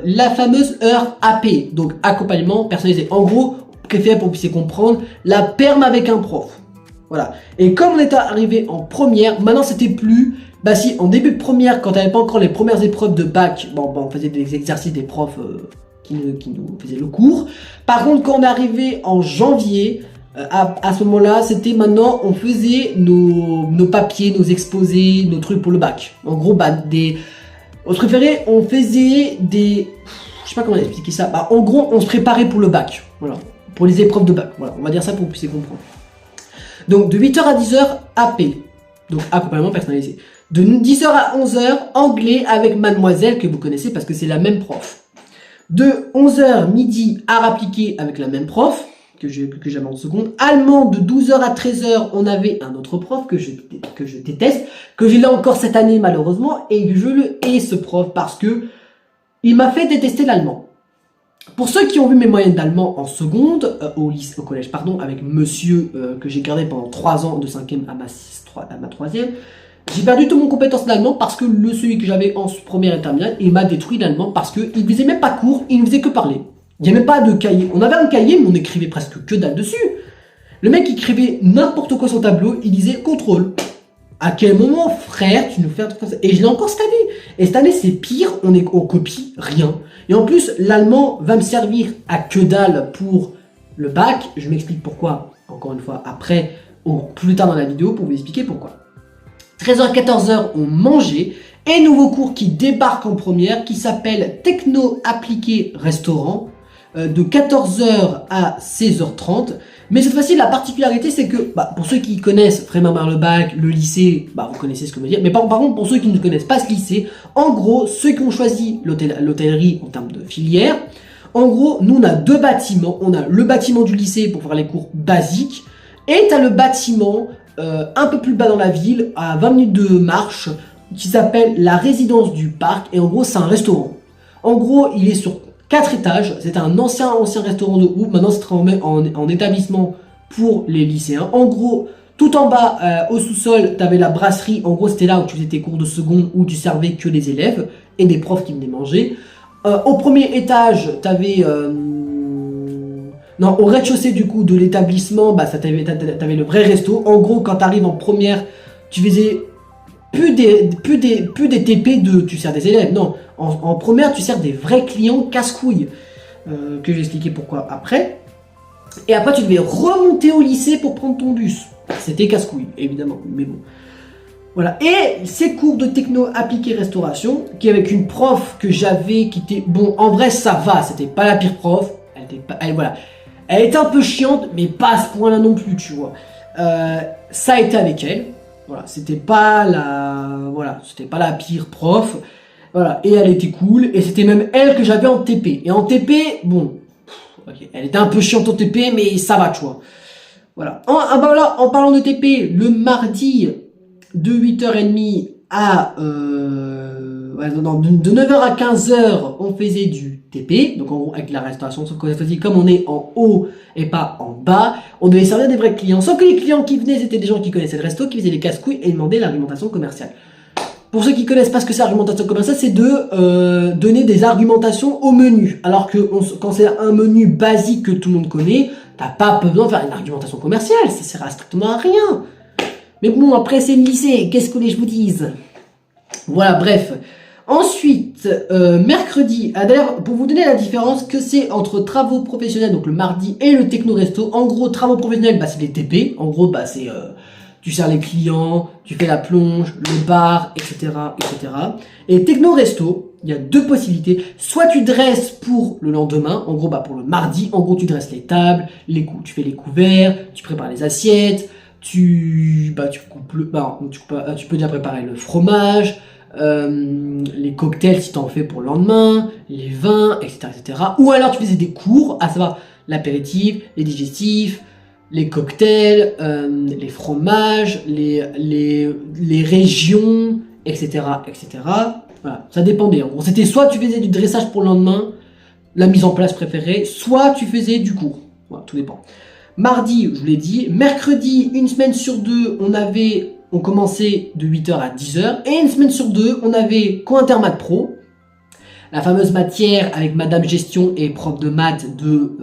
[SPEAKER 1] la fameuse heure AP, donc accompagnement personnalisé. En gros, préféré pour que vous puissiez comprendre, la perm avec un prof. Voilà. Et comme on était arrivé en première, maintenant c'était plus... Bah si, en début de première, quand tu n'avais pas encore les premières épreuves de bac, on faisait des exercices des profs qui nous faisaient le cours. Par contre, quand on est arrivé en janvier, à ce moment-là, c'était maintenant, on faisait nos papiers, nos exposés, nos trucs pour le bac. En gros, on se préférait, on faisait des... Je sais pas comment expliquer ça. Bah, en gros, on se préparait pour le bac. Voilà. Pour les épreuves de bac. Voilà. On va dire ça pour que vous puissiez comprendre. Donc, de 8h à 10h, AP. Donc, accompagnement personnalisé. De 10h à 11h, anglais avec mademoiselle, que vous connaissez parce que c'est la même prof. De 11h midi, art appliqué avec la même prof, que j'avais en seconde. Allemand, de 12h à 13h, on avait un autre prof que je déteste, que j'ai là encore cette année malheureusement, et je le hais ce prof parce que il m'a fait détester l'allemand. Pour ceux qui ont vu mes moyennes d'allemand en seconde, au collège, pardon, avec monsieur que j'ai gardé pendant 3 ans, de 5e à ma 3e, j'ai perdu toute mon compétence d'allemand parce que celui que j'avais en première et terminale, il m'a détruit l'allemand parce qu'il faisait même pas cours, il ne faisait que parler. Il n'y avait même pas de cahier. On avait un cahier, mais on écrivait presque que dalle dessus. Le mec écrivait n'importe quoi sur le tableau, il disait contrôle. À quel moment, frère, tu nous fais un truc comme ça? Et je l'ai encore cette année. Et cette année, c'est pire, on copie rien. Et en plus, l'allemand va me servir à que dalle pour le bac. Je m'explique pourquoi, encore une fois, après, ou plus tard dans la vidéo, pour vous expliquer pourquoi. 13h à 14h, on mangeait. Et nouveau cours qui débarque en première, qui s'appelle Techno Appliqué Restaurant, de 14h à 16h30. Mais cette fois-ci, la particularité, c'est que, pour ceux qui connaissent vraiment le bac, le lycée, vous connaissez ce que je veux dire. Mais par contre, pour ceux qui ne connaissent pas ce lycée, en gros, ceux qui ont choisi l'hôtellerie en termes de filière, en gros, nous, on a 2 bâtiments. On a le bâtiment du lycée pour faire les cours basiques, et tu as le bâtiment un peu plus bas dans la ville, à 20 minutes de marche, qui s'appelle la résidence du parc. Et en gros, c'est un restaurant. En gros, il est sur 4 étages, c'était un ancien restaurant de groupe, maintenant c'est transformé en établissement pour les lycéens. En gros, tout en bas, au sous-sol, tu avais la brasserie, en gros c'était là où tu faisais tes cours de seconde, où tu servais que les élèves, et des profs qui venaient manger. Au premier étage, tu avais... Non, au rez-de-chaussée du coup de l'établissement, t'avais le vrai resto. En gros, quand tu arrives en première, tu faisais plus des TP de tu sers des élèves, non. En première, tu sers des vrais clients casse-couilles, que je vais expliquer pourquoi après. Et après, tu devais remonter au lycée pour prendre ton bus. C'était casse-couille, évidemment, mais bon. Voilà, et ces cours de techno appliqué restauration, qui avec une prof que j'avais, qui était... Bon, en vrai, ça va, c'était pas la pire prof. Elle était un peu chiante, mais pas à ce point-là non plus, tu vois. Ça a été avec elle. Voilà, c'était pas la pire prof. Voilà, et elle était cool, et c'était même elle que j'avais en TP. Et en TP, bon, okay, elle était un peu chiante en TP, mais ça va, tu vois. Voilà. En parlant de TP, le mardi, de 8h30 à... de 9h à 15h, on faisait du TP, donc en gros avec la restauration, sauf qu'on a choisi, comme on est en haut et pas en bas, on devait servir des vrais clients. Sauf que les clients qui venaient, c'était des gens qui connaissaient le resto, qui faisaient les casse-couilles et demandaient l'argumentation commerciale. Pour ceux qui connaissent pas ce que c'est l'argumentation commerciale, c'est de donner des argumentations au menu. Alors que quand c'est un menu basique que tout le monde connaît, t'as pas besoin de faire une argumentation commerciale, ça sert strictement à rien. Mais bon, après c'est le lycée, qu'est-ce que je vous dise? Voilà, bref. Ensuite, mercredi, d'ailleurs, pour vous donner la différence que c'est entre travaux professionnels, donc le mardi, et le techno-resto. En gros, travaux professionnels, c'est les TP. En gros, c'est... tu sers les clients, tu fais la plonge, le bar, etc., etc. Et techno-resto, il y a 2 possibilités. Soit tu dresses pour le lendemain, en gros, pour le mardi, en gros, tu dresses les tables, tu fais les couverts, tu prépares les assiettes, tu peux déjà préparer le fromage, les cocktails si t'en fais pour le lendemain, les vins, etc., etc. Ou alors tu faisais des cours, à savoir l'apéritif, les digestifs, les cocktails, les fromages, les régions, etc., etc. Voilà, ça dépendait. En gros, c'était soit tu faisais du dressage pour le lendemain, la mise en place préférée, soit tu faisais du cours. Voilà, tout dépend. Mardi, je vous l'ai dit. Mercredi, une semaine sur 2, on avait on commençait de 8h à 10h. Et une semaine sur deux, on avait co-intermath pro. La fameuse matière avec Madame Gestion et prof de maths de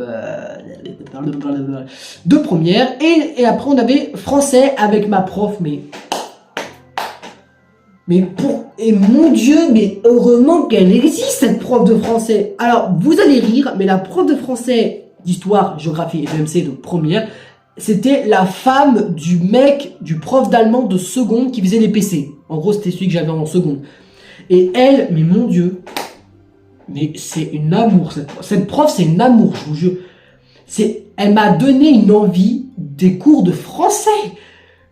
[SPEAKER 1] première. Et après, on avait français avec ma prof, et mon Dieu, mais heureusement qu'elle existe, cette prof de français. Alors, vous allez rire, mais la prof de français d'histoire, géographie et EMC de première, c'était la femme du prof d'allemand de seconde qui faisait les PC. En gros, c'était celui que j'avais en seconde. Et elle, mais mon Dieu, mais c'est une amour, cette prof, c'est une amour, je vous jure. Elle m'a donné une envie des cours de français.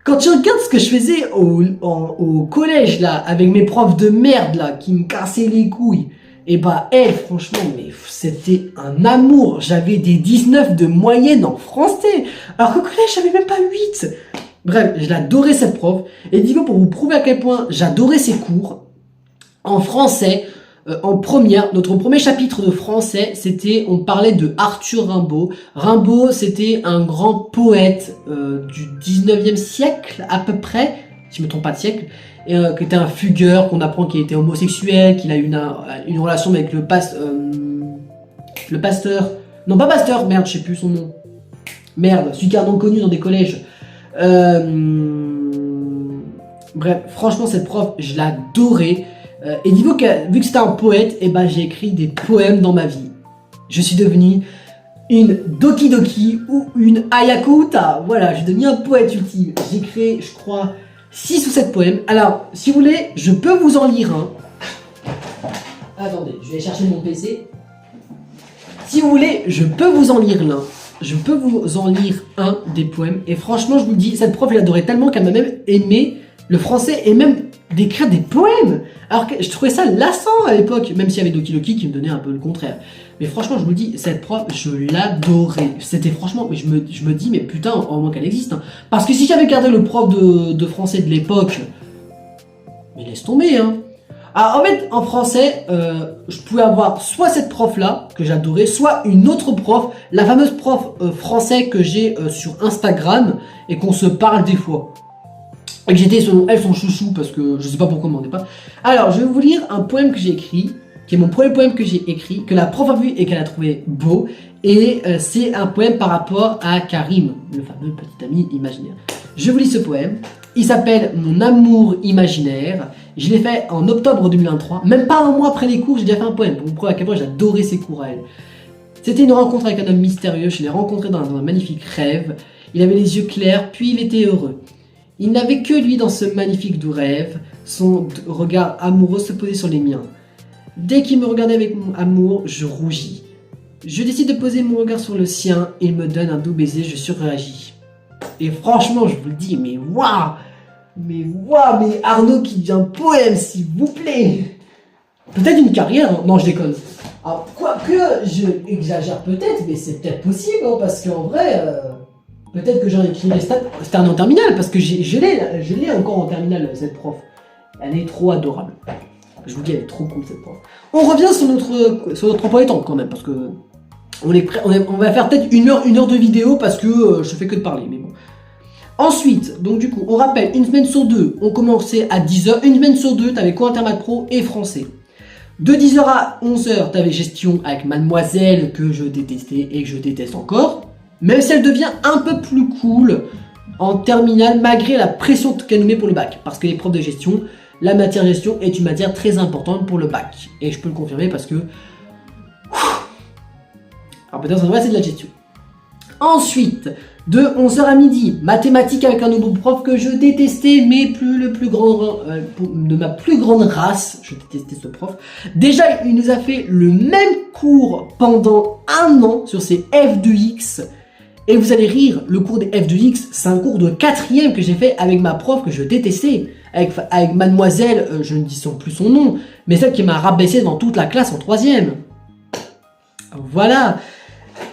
[SPEAKER 1] Quand tu regardes ce que je faisais au collège, là, avec mes profs de merde, là, qui me cassaient les couilles, et bah, elle, franchement, mais c'était un amour. J'avais des 19 de moyenne en français. Alors qu'au collège, j'avais même pas 8. Bref, je l'adorais, cette prof. Et dis-moi, pour vous prouver à quel point j'adorais ses cours, en français, en première, notre premier chapitre de français, on parlait de Arthur Rimbaud. Rimbaud, c'était un grand poète du 19e siècle, à peu près, si je me trompe pas de siècle, et qui était un fugueur, qu'on apprend qu'il était homosexuel, qu'il a eu une relation avec le pasteur, non pas pasteur, merde, je sais plus son nom, merde, celui qui a un nom connu dans des collèges. Bref, franchement, cette prof, je l'adorais. Et vu que c'était un poète, et ben j'ai écrit des poèmes dans ma vie. Je suis devenu une Doki Doki ou une Ayako Uta. Voilà, je suis devenu un poète ultime. J'ai créé, je crois, 6 ou 7 poèmes. Alors, si vous voulez, je peux vous en lire un. Attendez, je vais chercher mon PC. Si vous voulez, je peux vous en lire l'un. Je peux vous en lire un des poèmes. Et franchement, je vous dis, cette prof, je l'adorais tellement qu'elle m'a même aimé le français et même d'écrire des poèmes. Alors que je trouvais ça lassant à l'époque, même s'il y avait Doki Doki qui me donnait un peu le contraire. Mais franchement, je vous le dis, cette prof, je l'adorais. C'était franchement, mais je me dis, mais putain, au moins qu'elle existe. Hein. Parce que si j'avais gardé le prof de français de l'époque, mais laisse tomber, hein. Alors en fait, en français, je pouvais avoir soit cette prof-là, que j'adorais, soit une autre prof, la fameuse prof français que j'ai sur Instagram, et qu'on se parle des fois. Et que j'étais selon elle son chouchou, parce que je sais pas pourquoi on m'en est pas. Alors, je vais vous lire un poème que j'ai écrit, qui est mon premier poème que j'ai écrit, que la prof a vu et qu'elle a trouvé beau. Et c'est un poème par rapport à Karim, le fameux petit ami imaginaire. Je vous lis ce poème. Il s'appelle Mon amour imaginaire. Je l'ai fait en octobre 2023. Même pas un mois après les cours, j'ai déjà fait un poème. Pour vous prouver à quel point j'adorais ces cours à elle. C'était une rencontre avec un homme mystérieux. Je l'ai rencontré dans un magnifique rêve. Il avait les yeux clairs, puis il était heureux. Il n'avait que lui dans ce magnifique doux rêve. Son regard amoureux se posait sur les miens. Dès qu'il me regardait avec mon amour, je rougis. Je décide de poser mon regard sur le sien. Il me donne un doux baiser, je surréagis. Et franchement, je vous le dis, mais waouh! Mais Arnaud qui devient poème, s'il vous plaît! Peut-être une carrière, hein. Non, je déconne. Alors, quoique, je exagère peut-être, mais c'est peut-être possible, hein, parce qu'en vrai, peut-être que j'en écrirai c'était en terminale, parce que je l'ai encore en terminale, cette prof. Elle est trop adorable. Je vous dis, elle est trop cool, cette prof. On revient sur notre emploi du temps, quand même, parce que on va faire peut-être une heure de vidéo, parce que je fais que de parler, mais bon. Ensuite, donc du coup, on rappelle, une semaine sur deux, on commençait à 10h, une semaine sur deux, t'avais quoi, Intermath Pro et français. De 10h à 11h, t'avais gestion avec Mademoiselle, que je détestais et que je déteste encore, même si elle devient un peu plus cool en terminale, malgré la pression qu'elle nous met pour le bac, parce que les profs de gestion, la matière gestion est une matière très importante pour le bac, et je peux le confirmer parce que... Alors peut-être ça devrait c'est de la gestion. Ensuite, de 11h à midi, mathématiques avec un nouveau prof que je détestais, mais de ma plus grande race, je détestais ce prof. Déjà, il nous a fait le même cours pendant un an sur ses F de X. Et vous allez rire, le cours des F de X, c'est un cours de 4e que j'ai fait avec ma prof que je détestais. Avec Mademoiselle, je ne dis plus son nom, mais celle qui m'a rabaissé dans toute la classe en 3e. Voilà.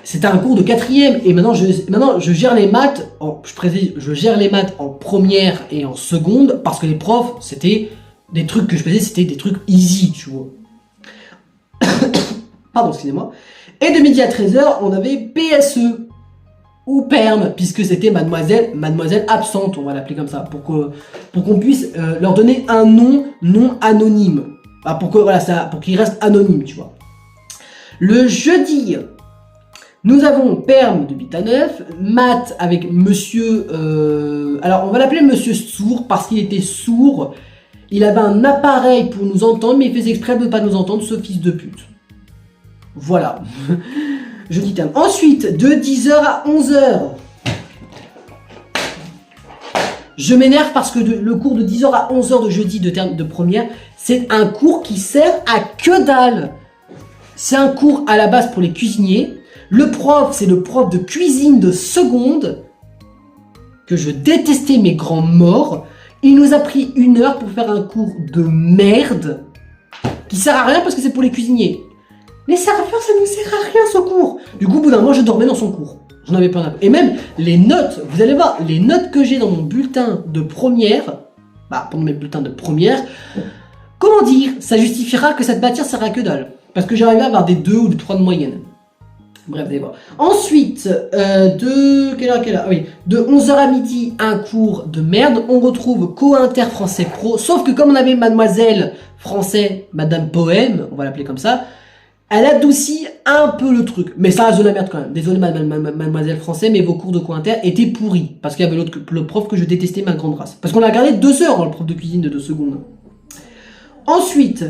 [SPEAKER 1] C'était un cours de 4e et maintenant je gère les maths, je gère les maths en première et en seconde parce que les profs, c'était des trucs que je faisais, c'était des trucs easy, tu vois. Pardon, excusez-moi. Et de midi à 13h, on avait PSE. ou perm, puisque c'était mademoiselle absente, on va l'appeler comme ça, pour qu'on puisse leur donner un nom non anonyme. Bah, pour qu'ils restent anonymes, tu vois. Le jeudi, nous avons perm de 8 à 9, Matt avec monsieur, alors on va l'appeler monsieur sourd, parce qu'il était sourd, il avait un appareil pour nous entendre, mais il faisait exprès de ne pas nous entendre, ce fils de pute. Voilà. Jeudi terme. Ensuite, de 10h à 11h. Je m'énerve parce que le cours de 10h à 11h de jeudi de terme de première, c'est un cours qui sert à que dalle. C'est un cours à la base pour les cuisiniers. Le prof, c'est le prof de cuisine de seconde, que je détestais mes grands morts. Il nous a pris 1 heure pour faire un cours de merde, qui sert à rien parce que c'est pour les cuisiniers. Les serveurs, ça ne sert à rien ce cours. Du coup, au bout d'un moment, je dormais dans son cours. J'en avais pas. Et même les notes, vous allez voir, les notes que j'ai dans mon bulletin de première, pendant mes bulletins de première, comment dire, ça justifiera que cette matière sert à que dalle. Parce que j'arrivais à avoir des 2 ou des 3 de moyenne. Bref, vous allez voir. Ensuite, quelle heure Ah oui, de 11h à midi, un cours de merde. On retrouve Co-Inter Français Pro. Sauf que comme on avait mademoiselle français, madame Poème, on va l'appeler comme ça, elle adoucit un peu le truc. Mais ça reste de la merde quand même. Désolé mademoiselle français, mais vos cours de Co-Inter étaient pourris. Parce qu'il y avait le prof que je détestais, ma grande race. Parce qu'on a regardé 2 heures, le prof de cuisine de 2 secondes. Ensuite,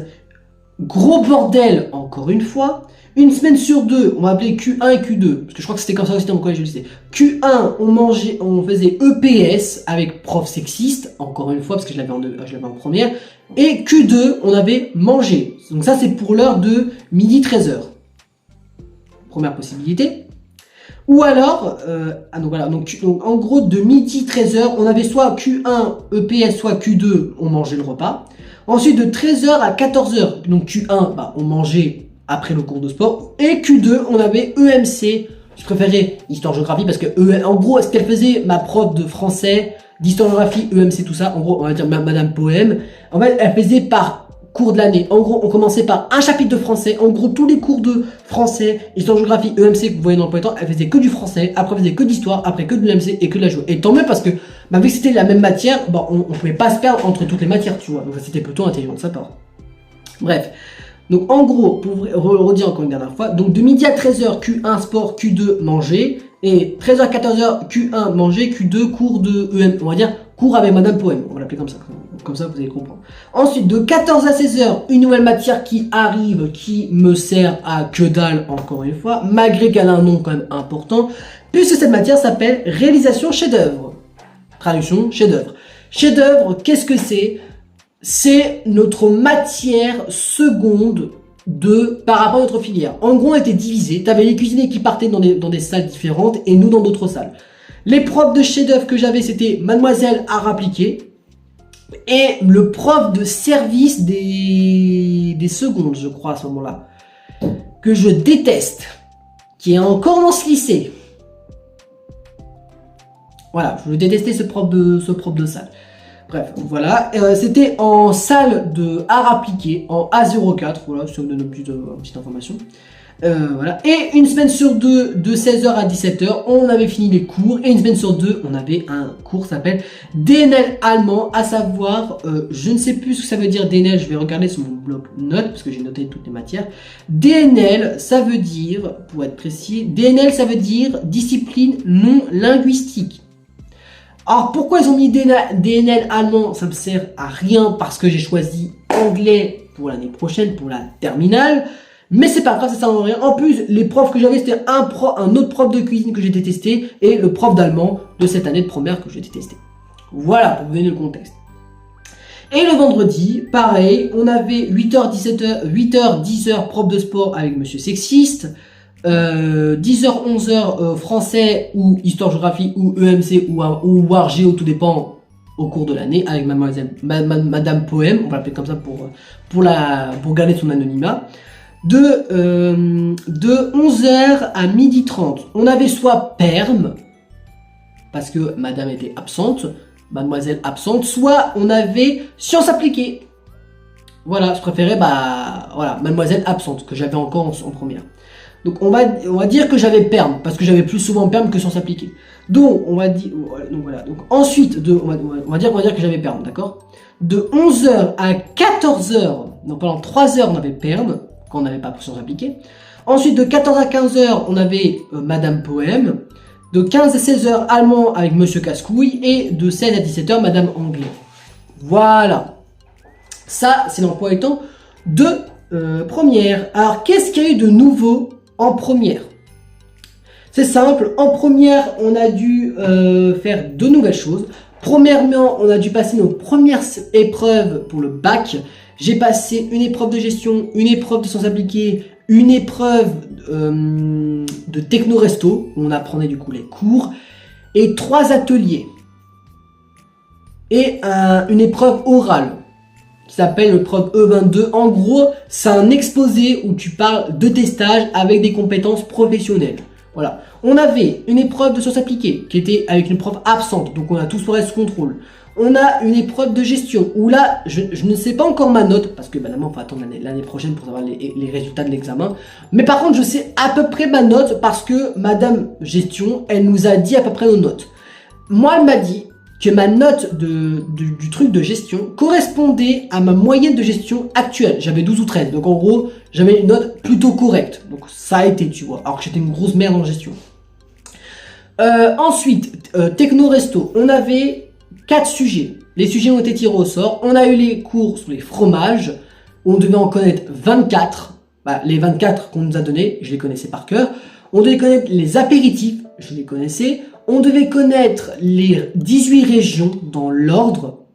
[SPEAKER 1] gros bordel, encore une fois. Une semaine sur 2, on va appeler Q1 et Q2, parce que je crois que c'était comme ça aussi dans mon collège, je le sais. Q1, on faisait EPS avec prof sexiste, encore une fois, parce que je l'avais en première. Et Q2, on avait mangé. Donc ça, c'est pour l'heure de midi 13h. Première possibilité. Ou alors, donc voilà, donc en gros, de midi 13h, on avait soit Q1, EPS, soit Q2, on mangeait le repas. Ensuite, de 13h à 14h, donc Q1, on mangeait après le cours de sport, et Q2 on avait EMC, je préférais histoire-géographie parce que en gros ce qu'elle faisait, ma prof de français, d'histoire-géographie, EMC, tout ça, en gros on va dire madame Poème, en fait elle faisait par cours de l'année, en gros on commençait par un chapitre de français, en gros tous les cours de français, histoire-géographie, EMC que vous voyez dans le premier temps, elle faisait que du français, après elle faisait que d'histoire, après que de l'EMC et que de la géo, et tant mieux parce que vu que c'était la même matière, on pouvait pas se perdre entre toutes les matières, tu vois, donc c'était plutôt intelligent de sa part. Bref. Donc en gros, pour vous redire encore une dernière fois, donc de midi à 13h, Q1 sport, Q2 manger, et 13h à 14h, Q1 manger, Q2 cours de EM, on va dire cours avec madame Poème, on va l'appeler comme ça vous allez comprendre. Ensuite, de 14 à 16h, une nouvelle matière qui arrive, qui me sert à que dalle encore une fois, malgré qu'elle a un nom quand même important, puisque cette matière s'appelle réalisation chef-d'œuvre. Traduction, chef-d'œuvre. Chef-d'œuvre, qu'est-ce que c'est ? C'est notre matière seconde par rapport à notre filière. En gros, on était divisé. Tu avais les cuisiniers qui partaient dans des salles différentes et nous dans d'autres salles. Les profs de chef-d'œuvre que j'avais, c'était mademoiselle art appliqué et le prof de service des secondes, je crois, à ce moment-là, que je déteste, qui est encore dans ce lycée. Voilà, je détestais ce prof de salle. Bref, voilà, c'était en salle de art appliqué, en A04, voilà, ça vous donne une petite information. Voilà, et une semaine sur 2, de 16h à 17h, on avait fini les cours, et une semaine sur 2, on avait un cours qui s'appelle DNL allemand, à savoir, je ne sais plus ce que ça veut dire DNL, je vais regarder sur mon bloc notes, parce que j'ai noté toutes les matières. DNL, ça veut dire, pour être précis, DNL, ça veut dire discipline non linguistique. Alors pourquoi ils ont mis DNL allemand? Ça me sert à rien parce que j'ai choisi anglais pour l'année prochaine, pour la terminale. Mais c'est pas grave, ça sert à rien. En plus, les profs que j'avais, c'était un autre prof de cuisine que j'ai détesté et le prof d'allemand de cette année de première que j'ai détesté. Voilà, pour vous donner le contexte. Et le vendredi, pareil, on avait 8h, 10h prof de sport avec monsieur sexiste. 10h, 11h français ou histoire-géographie ou EMC ou War Géo, tout dépend au cours de l'année avec madame Poème, on va l'appeler comme ça pour garder son anonymat. De 11h à 12h30, on avait soit perm, parce que madame était absente, mademoiselle absente, soit on avait sciences appliquées. Voilà, je préférais, voilà, mademoiselle absente, que j'avais encore en première. Donc on va dire que j'avais perm, parce que j'avais plus souvent perm que sciences appliquées. Donc on va dire, donc voilà. Donc ensuite, on va dire que j'avais perm, d'accord. De 11 h à 14 h, donc pendant 3 h on avait perm, quand on n'avait pas pour sciences appliquées. Ensuite de 14 à 15 h on avait Madame Poème. De 15 à 16 h allemand avec Monsieur Cascouille. Et de 16 à 17 h Madame Anglais. Voilà. Ça, c'est l'emploi du temps de première. Alors, qu'est-ce qu'il y a eu de nouveau en première? C'est simple. En première, on a dû faire deux nouvelles choses. Premièrement, on a dû passer nos premières épreuves pour le bac. J'ai passé une épreuve de gestion, une épreuve de sciences appliquées, une épreuve de techno-resto, où on apprenait du coup les cours, et 3 ateliers. Et une épreuve orale, qui s'appelle l'épreuve E22. En gros, c'est un exposé où tu parles de tes stages avec des compétences professionnelles. Voilà. On avait une épreuve de sciences appliquées, qui était avec une prof absente, donc on a tous fait sous contrôle. On a une épreuve de gestion, où là, je ne sais pas encore ma note, parce que évidemment, il faut attendre l'année prochaine pour savoir les résultats de l'examen. Mais par contre, je sais à peu près ma note, parce que Madame Gestion, elle nous a dit à peu près nos notes. Moi, elle m'a dit que ma note du truc de gestion correspondait à ma moyenne de gestion actuelle. J'avais 12 ou 13, donc en gros, j'avais une note plutôt correcte. Donc ça a été, tu vois, alors que j'étais une grosse merde en gestion. Ensuite, techno-resto, on avait 4 sujets. Les sujets ont été tirés au sort. On a eu les cours sur les fromages. On devait en connaître 24. Bah, les 24 qu'on nous a donnés, je les connaissais par cœur. On devait connaître les apéritifs, je les connaissais. On devait connaître les 18 régions dans l'ordre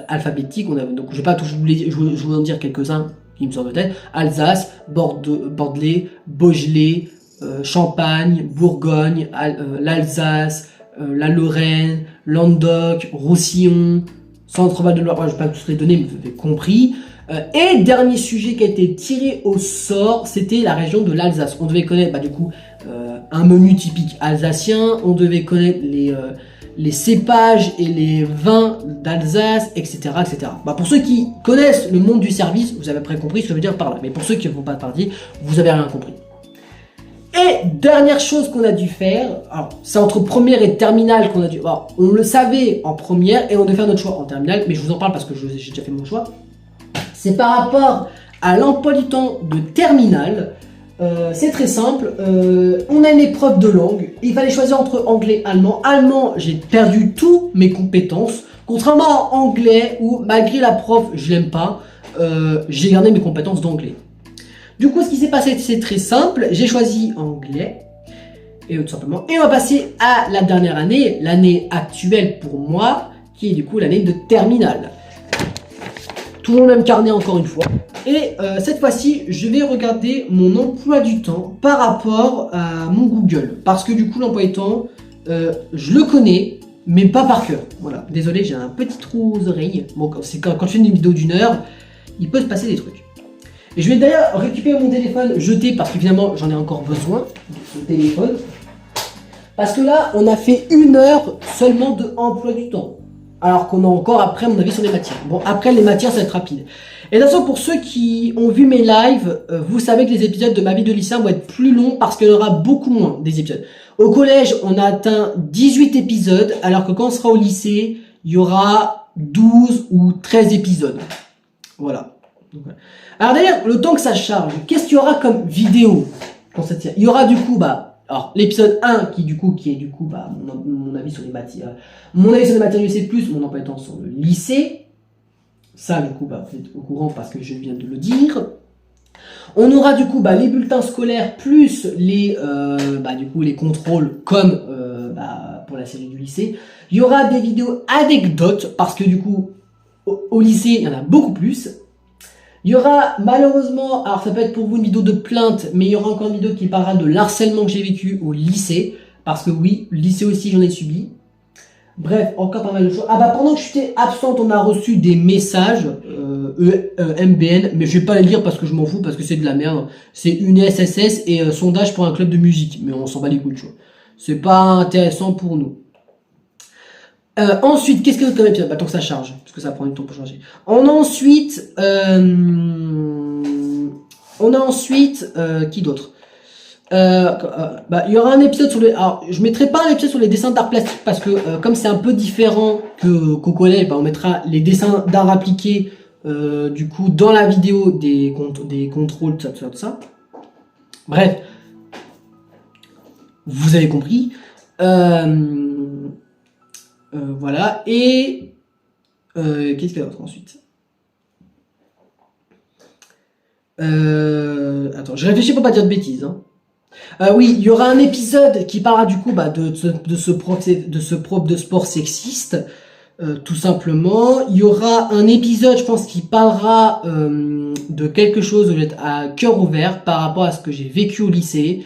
[SPEAKER 1] alphabétique. Donc je vais pas tout, je vous en dire quelques-uns qui me sortent de tête. Alsace, Bordelais, Beaujolais, Champagne, Bourgogne, l'Alsace, la Lorraine, Languedoc, Roussillon, Centre-Val de Loire. Je ne vais pas tous les donner, mais vous avez compris. Et dernier sujet qui a été tiré au sort, c'était la région de l'Alsace. On devait connaître du coup un menu typique alsacien, on devait connaître les cépages et les vins d'Alsace, etc. etc. Pour ceux qui connaissent le monde du service, vous avez après compris ce que je veux dire par là. Mais pour ceux qui ne font pas partie, vous avez rien compris. Et dernière chose qu'on a dû faire, alors c'est entre première et terminale qu'on a dû... Alors, on le savait en première et on devait faire notre choix en terminale, mais je vous en parle parce que j'ai déjà fait mon choix. C'est par rapport à l'emploi du temps de terminale. C'est très simple, on a une épreuve de langue, il fallait choisir entre anglais et allemand. Allemand, j'ai perdu toutes mes compétences, contrairement à anglais où malgré la prof, je l'aime pas, j'ai gardé mes compétences d'anglais. Du coup, ce qui s'est passé, c'est très simple, j'ai choisi anglais, et tout simplement, et on va passer à la dernière année, l'année actuelle pour moi, qui est du coup l'année de terminale. Toujours le même carnet encore une fois. Et cette fois-ci, je vais regarder mon emploi du temps par rapport à mon Google. Parce que du coup, l'emploi du temps, je le connais, mais pas par cœur. Voilà, désolé, j'ai un petit trou aux oreilles. Bon, c'est quand je fais une vidéo d'1 heure, il peut se passer des trucs. Et je vais d'ailleurs récupérer mon téléphone jeté parce que finalement, j'en ai encore besoin de ce téléphone. Parce que là, on a fait 1 heure seulement de emploi du temps. Alors qu'on a encore après mon avis sur les matières. Bon, après les matières, ça va être rapide. Et de toute façon, pour ceux qui ont vu mes lives, vous savez que les épisodes de ma vie de lycéen vont être plus longs parce qu'il y en aura beaucoup moins des épisodes. Au collège, on a atteint 18 épisodes, alors que quand on sera au lycée, il y aura 12 ou 13 épisodes. Voilà. Alors d'ailleurs, le temps que ça charge, qu'est-ce qu'il y aura comme vidéo pour cette série? Il y aura du coup, alors l'épisode 1 qui est mon avis sur les matières, mon avis sur les matières UC+, mon emploi du temps sur le lycée. Ça du coup vous êtes au courant parce que je viens de le dire. On aura du coup les bulletins scolaires plus les les contrôles comme pour la série du lycée. Il y aura des vidéos anecdotes parce que du coup au lycée il y en a beaucoup plus. Il y aura malheureusement, alors ça peut être pour vous une vidéo de plainte, mais il y aura encore une vidéo qui parlera de l'harcèlement que j'ai vécu au lycée, parce que oui, le lycée aussi j'en ai subi. Bref, encore pas mal de choses. Pendant que j'étais absente, on a reçu des messages MBN, mais je vais pas les lire parce que je m'en fous, parce que c'est de la merde. C'est une SSS et sondage pour un club de musique, mais on s'en bat les couilles, tu vois. C'est pas intéressant pour nous. Ensuite, qu'est-ce que comme épisode? Tant que ça charge, parce que ça prend du temps pour charger. On a ensuite, qui d'autre? Il y aura un épisode sur les... Alors, je mettrai pas un épisode sur les dessins d'art plastique parce que comme c'est un peu différent qu'au collège, on mettra les dessins d'art appliqué du coup dans la vidéo des contrôles, tout ça. Bref, vous avez compris. Voilà. Et qu'est-ce qu'il y a d'autre ensuite? Attends, je réfléchis pour pas dire de bêtises. Hein. Oui, il y aura un épisode qui parlera du coup de ce prof de sport sexiste, tout simplement. Il y aura un épisode, je pense, qui parlera de quelque chose où j'étais à cœur ouvert par rapport à ce que j'ai vécu au lycée.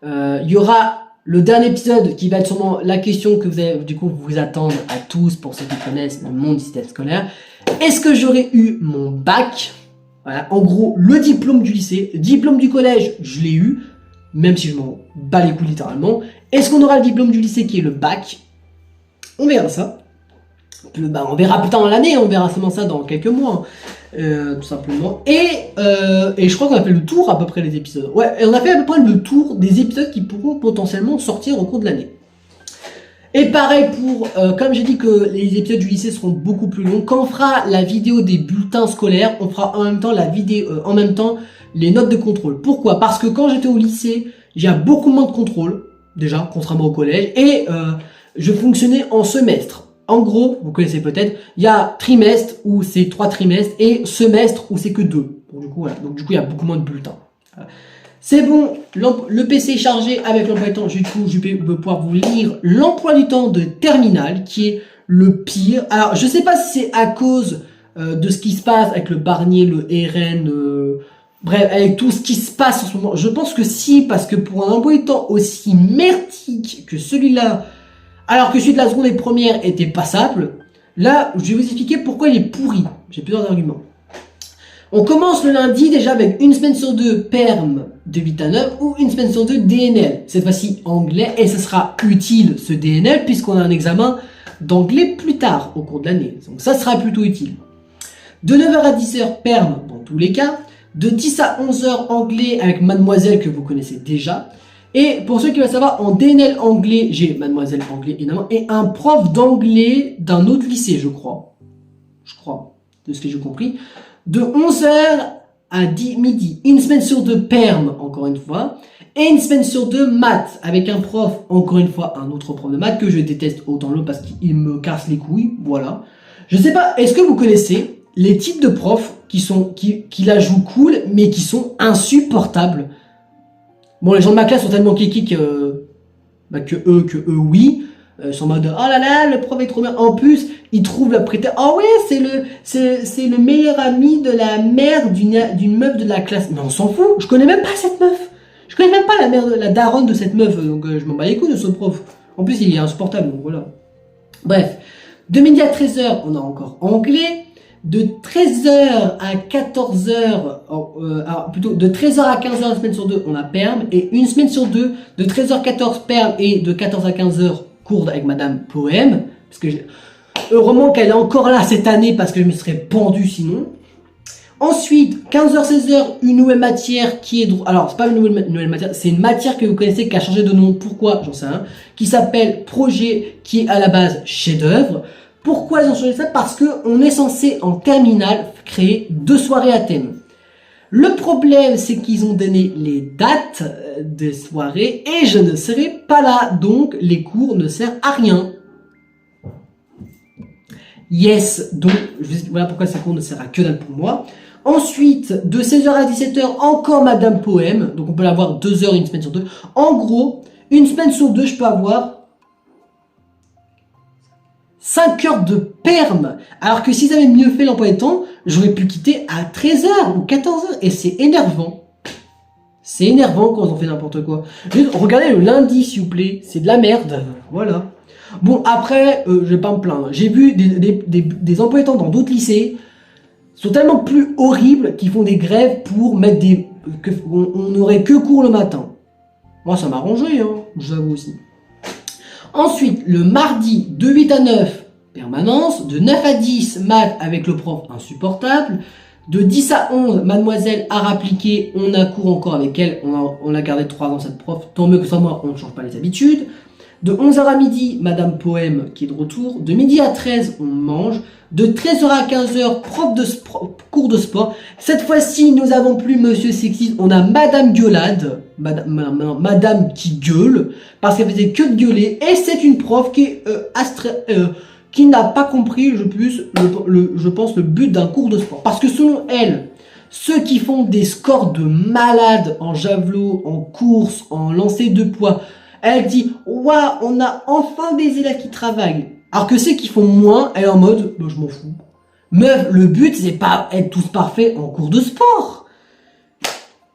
[SPEAKER 1] Il y aura le dernier épisode qui va être sûrement la question que vous allez du coup vous attendre à tous pour ceux qui connaissent le monde du système scolaire. Est-ce que j'aurais eu mon bac? Voilà, en gros, le diplôme du lycée, diplôme du collège, je l'ai eu, même si je m'en bats les couilles littéralement. Est-ce qu'on aura le diplôme du lycée qui est le bac? On verra ça. On verra plus tard dans l'année, on verra seulement ça dans quelques mois, tout simplement. Et je crois qu'on a fait le tour à peu près des épisodes. Ouais, et on a fait à peu près le tour des épisodes qui pourront potentiellement sortir au cours de l'année. Et pareil pour, comme j'ai dit que les épisodes du lycée seront beaucoup plus longs, quand on fera la vidéo des bulletins scolaires, on fera en même temps la vidéo, les notes de contrôle. Pourquoi? Parce que quand j'étais au lycée, j'ai beaucoup moins de contrôle, déjà, contrairement au collège, et je fonctionnais en semestre. En gros, vous connaissez peut-être, il y a trimestre où c'est 3 trimestres et semestre où c'est que 2. Donc du coup, voilà. Donc du coup, il y a beaucoup moins de bulletins. Voilà. C'est bon, le PC est chargé avec l'emploi du temps. Du coup, je vais pouvoir vous lire l'emploi du temps de terminale, qui est le pire. Alors, je sais pas si c'est à cause de ce qui se passe avec le Barnier, le RN, bref, avec tout ce qui se passe en ce moment. Je pense que si, parce que pour un emploi du temps aussi merdique que celui-là, alors que celui de la seconde et première était passable, là, je vais vous expliquer pourquoi il est pourri. J'ai plusieurs arguments. On commence le lundi déjà avec une semaine sur 2 perm de 8 à 9 ou une semaine sur 2 DNL. Cette fois-ci anglais et ce sera utile ce DNL puisqu'on a un examen d'anglais plus tard au cours de l'année. Donc ça sera plutôt utile. De 9h à 10h perm dans tous les cas. De 10 à 11h anglais avec mademoiselle que vous connaissez déjà. Et pour ceux qui veulent savoir, en DNL anglais, j'ai mademoiselle anglais évidemment et un prof d'anglais d'un autre lycée je crois. De ce que j'ai compris. De 11h à midi, une semaine sur 2 perm, encore une fois, et une semaine sur 2 maths, avec un prof, encore une fois, un autre prof de maths, que je déteste autant l'autre parce qu'il me casse les couilles, voilà. Je sais pas, est-ce que vous connaissez les types de profs qui la jouent cool, mais qui sont insupportables? Bon, les gens de ma classe sont tellement kiki que eux, oui. Ils sont en mode, oh là là, le prof est trop bien. En plus, ils trouvent la prétexte, oh ouais, c'est le meilleur ami de la mère d'une meuf de la classe. Mais on s'en fout, je connais même pas cette meuf. Je connais même pas la mère, la daronne de cette meuf, donc je m'en bats les couilles de ce prof. En plus, il est insupportable, donc voilà. Bref, de midi à 13h, on a encore anglais. De 13h à 14h, plutôt de 13h à 15h une semaine sur 2, on a perm. Et une semaine sur 2, de 13h à 14 perm et de 14 à 15h cours avec Madame Poème. Parce que heureusement qu'elle est encore là cette année parce que je me serais pendu sinon. Ensuite, 15h-16h, une nouvelle matière qui est... Alors, c'est pas une nouvelle matière, c'est une matière que vous connaissez qui a changé de nom. Pourquoi? J'en sais rien. Qui s'appelle projet, qui est à la base chef-d'œuvre. Pourquoi ils ont changé ça? Parce qu'on est censé, en terminale, créer 2 soirées à thème. Le problème, c'est qu'ils ont donné les dates des soirées et je ne serai pas là. Donc, les cours ne servent à rien. Yes, donc, voilà pourquoi ces cours ne servent à que dalle pour moi. Ensuite, de 16h à 17h, encore Madame Poème. Donc, on peut l'avoir 2 heures une semaine sur 2. En gros, une semaine sur 2, je peux avoir 5 heures de perm, alors que s'ils avaient mieux fait l'emploi du temps, j'aurais pu quitter à 13h ou 14h, et c'est énervant. C'est énervant quand on fait n'importe quoi. Regardez le lundi, s'il vous plaît, c'est de la merde, voilà. Bon, après, je vais pas me plaindre. J'ai vu des emplois du temps dans d'autres lycées, sont tellement plus horribles qu'ils font des grèves pour mettre on n'aurait que cours le matin. Moi, ça m'a arrangé, hein, je vous avoue aussi. Ensuite, le mardi, de 8 à 9, permanence. De 9 à 10, maths avec le prof insupportable. De 10 à 11, mademoiselle art appliqué, on a cours encore avec elle, on a gardé 3 ans cette prof, tant mieux que ça moi, on ne change pas les habitudes. De 11h à midi, madame Poème qui est de retour. De midi à 13, on mange. De 13h à 15h, cours de sport. Cette fois-ci, nous avons plus monsieur sexiste, on a madame Gueulade, madame qui gueule, parce qu'elle faisait que de gueuler, et c'est une prof qui est qui n'a pas compris, je pense, le but d'un cours de sport. Parce que selon elle, ceux qui font des scores de malades en javelot, en course, en lancer de poids, elle dit « Waouh, on a enfin des élèves qui travaillent ». Alors que ceux qui font moins, elle est en mode bah, « Je m'en fous ». Meuf, le but, c'est pas être tous parfaits en cours de sport.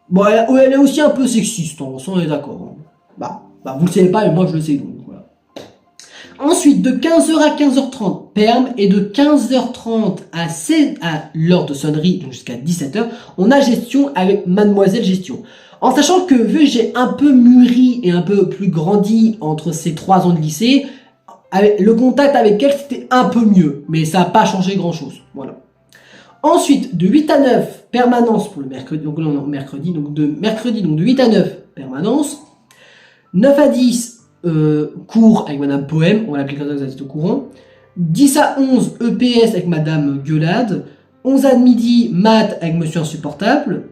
[SPEAKER 1] Bon, elle est aussi un peu sexiste, on est d'accord. Bah, vous le savez pas, mais moi je le sais donc. Ensuite, de 15h à 15h30, perm, et de 15h30 à l'heure de sonnerie, donc jusqu'à 17h, on a gestion avec mademoiselle gestion. En sachant que, vu que j'ai un peu mûri et un peu plus grandi entre ces 3 ans de lycée, le contact avec elle, c'était un peu mieux, mais ça n'a pas changé grand-chose, voilà. Ensuite, de 8 à 9, permanence pour le mercredi, donc là on est mercredi, donc de 8 à 9, permanence, 9 à 10, cours avec madame Poème, on va l'appeler comme ça, vous êtes au courant. 10 à 11, EPS avec madame Gueulade. 11 à midi, maths avec monsieur insupportable.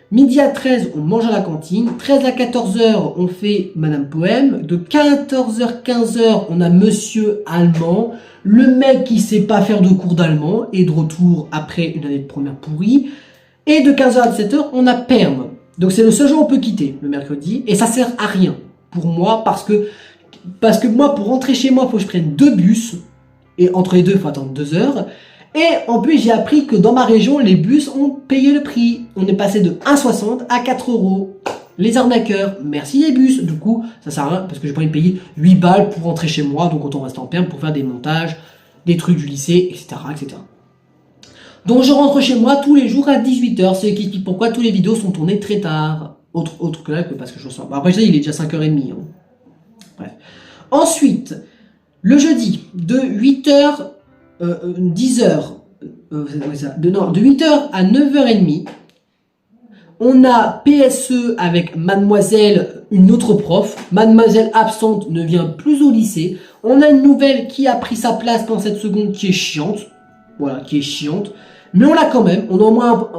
[SPEAKER 1] Midi à 13, on mange à la cantine. 13 à 14h, on fait madame Poème. De 14h, 15h, on a monsieur allemand. Le mec qui sait pas faire de cours d'allemand est de retour après une année de première pourrie. Et de 15h à 17h, on a perm. Donc c'est le seul jour où on peut quitter, le mercredi. Et ça sert à rien pour moi parce que moi, pour rentrer chez moi, il faut que je prenne 2 bus. Et entre les deux, il faut attendre 2 heures. Et en plus, j'ai appris que dans ma région, les bus ont payé le prix. On est passé de 1,60 à 4 €. Les arnaqueurs, merci les bus. Du coup, ça sert à rien parce que j'ai pas envie de payer 8 balles pour rentrer chez moi. Donc autant rester en perme pour faire des montages, des trucs du lycée, etc. etc. Donc je rentre chez moi tous les jours à 18h. C'est ce qui explique pourquoi toutes les vidéos sont tournées très tard. Autre que là, que parce que je reçois. Après, je sais, il est déjà 5h30. Hein. Bref. Ensuite, le jeudi, de 8h, 10h, de 8h à 9h30, on a PSE avec mademoiselle, une autre prof. Mademoiselle absente ne vient plus au lycée. On a une nouvelle qui a pris sa place pendant cette seconde qui est chiante. Voilà, qui est chiante. Mais on l'a quand même. On a au moins,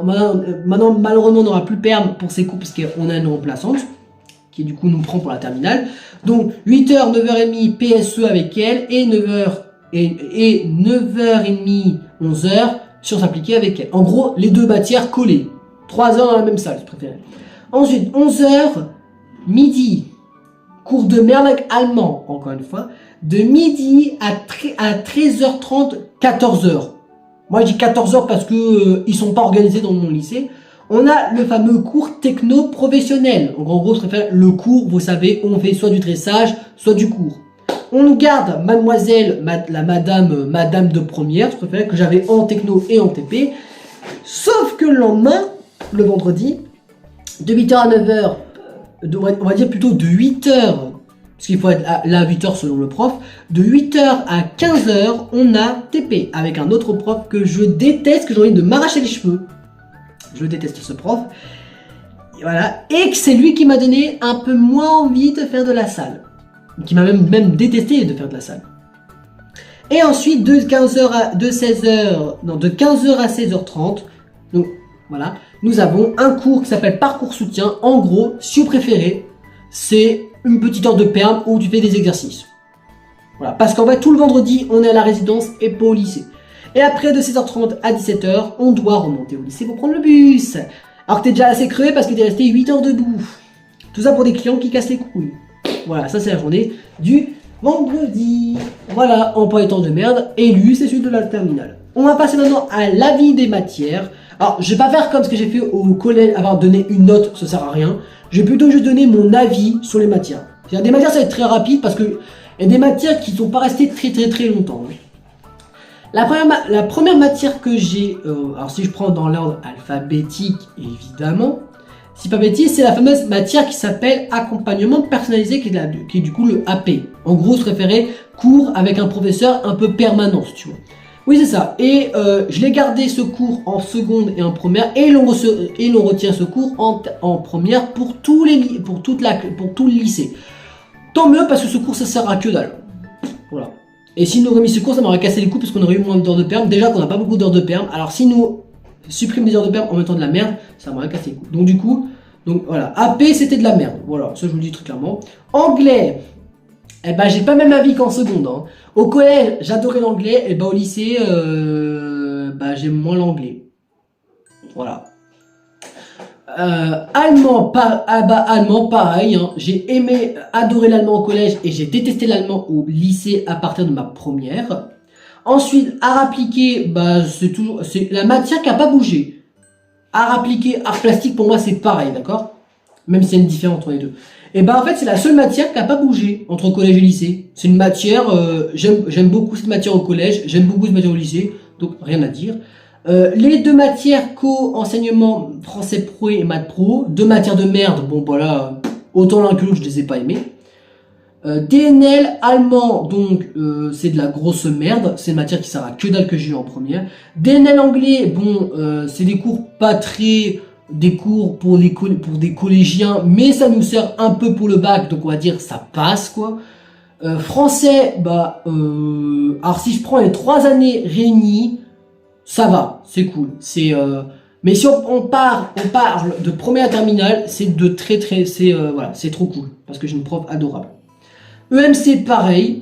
[SPEAKER 1] maintenant, malheureusement, on n'aura plus perm pour ces cours puisqu'on a une remplaçante qui du coup nous prend pour la terminale. Donc 8h, 9h30 PSE avec elle et 9h et 9h30, 11h sciences appliquées avec elle. En gros, les 2 matières collées. 3 heures dans la même salle, je préfère. Ensuite, 11h, midi, cours de merde avec allemand, encore une fois. De midi à 13h30, 14h. Moi, je dis 14h parce que ils sont pas organisés dans mon lycée. On a le fameux cours techno professionnel. Donc, en gros, je préfère le cours, vous savez, on fait soit du dressage, soit du cours. On garde mademoiselle, la madame de première, je préfère que j'avais en techno et en TP. Sauf que le lendemain, le vendredi, de 8h à 9h, on va dire plutôt de 8h, parce qu'il faut être là à 8h selon le prof, de 8h à 15h, on a TP, avec un autre prof que je déteste, que j'ai envie de m'arracher les cheveux. Je déteste ce prof. Et voilà. Et que c'est lui qui m'a donné un peu moins envie de faire de la salle. Qui m'a même détesté de faire de la salle. Et ensuite, de 15h à 16h30, donc voilà, nous avons un cours qui s'appelle Parcours Soutien. En gros, si vous préférez, c'est une petite heure de perm où tu fais des exercices. Voilà, parce qu'en fait, tout le vendredi, on est à la résidence et pas au lycée. Et après, de 16h30 à 17h, on doit remonter au lycée pour prendre le bus. Alors que t'es déjà assez crevé parce que t'es resté 8 heures debout. Tout ça pour des clients qui cassent les couilles. Voilà, ça c'est la journée du vendredi. Voilà, emploi du temps de merde, élu, c'est celui de la terminale. On va passer maintenant à l'avis des matières. Alors, je vais pas faire comme ce que j'ai fait au collège, avoir donné une note, ça sert à rien. Je vais plutôt juste donner mon avis sur les matières. Il y a des matières, ça va être très rapide parce que il y a des matières qui ne sont pas restées très longtemps. La première matière que j'ai, alors si je prends dans l'ordre alphabétique, évidemment, si pas bêtise, c'est la fameuse matière qui s'appelle accompagnement personnalisé, qui est du coup le AP. En gros, je préférais cours avec un professeur un peu permanent, si tu vois. Oui, c'est ça. Et je l'ai gardé ce cours en seconde et en première, et l'on retient ce cours en première pour tout le lycée. Tant mieux parce que ce cours ça sert à que dalle. Voilà. Et si nous aurait mis ce cours, ça m'aurait cassé les couilles parce qu'on aurait eu moins d'heures de perm. Déjà qu'on n'a pas beaucoup d'heures de perm. Alors si nous supprime des heures de perm en mettant de la merde, ça m'aurait cassé les couilles. Donc du coup, voilà. AP c'était de la merde. Voilà, ça je vous le dis très clairement. Anglais. Eh ben j'ai pas même avis qu'en seconde. Hein. Au collège, j'adorais l'anglais. Et ben au lycée, j'aime moins l'anglais. Voilà. Allemand, pareil. Hein. J'ai adoré l'allemand au collège et j'ai détesté l'allemand au lycée à partir de ma première. Ensuite, art appliqué, c'est la matière qui a pas bougé. Art appliqué, art plastique, pour moi c'est pareil, d'accord? Même s'il y a une différence entre les deux. Et en fait c'est la seule matière qui a pas bougé entre collège et lycée. C'est une matière, j'aime beaucoup cette matière au collège, j'aime beaucoup cette matière au lycée, donc rien à dire. Les deux matières co-enseignement français pro et maths pro, deux matières de merde, bon voilà, autant l'un que l'autre je les ai pas aimés. DNL allemand, donc c'est de la grosse merde, c'est une matière qui sert à que dalle que j'ai eu en première. DNL anglais, c'est des cours pas très, des cours pour des collégiens, mais ça nous sert un peu pour le bac, donc on va dire ça passe quoi. Français, alors si je prends les 3 années réunies, ça va, c'est cool, mais si on parle de première à terminale, c'est de voilà, c'est trop cool, parce que j'ai une prof adorable. EMC pareil,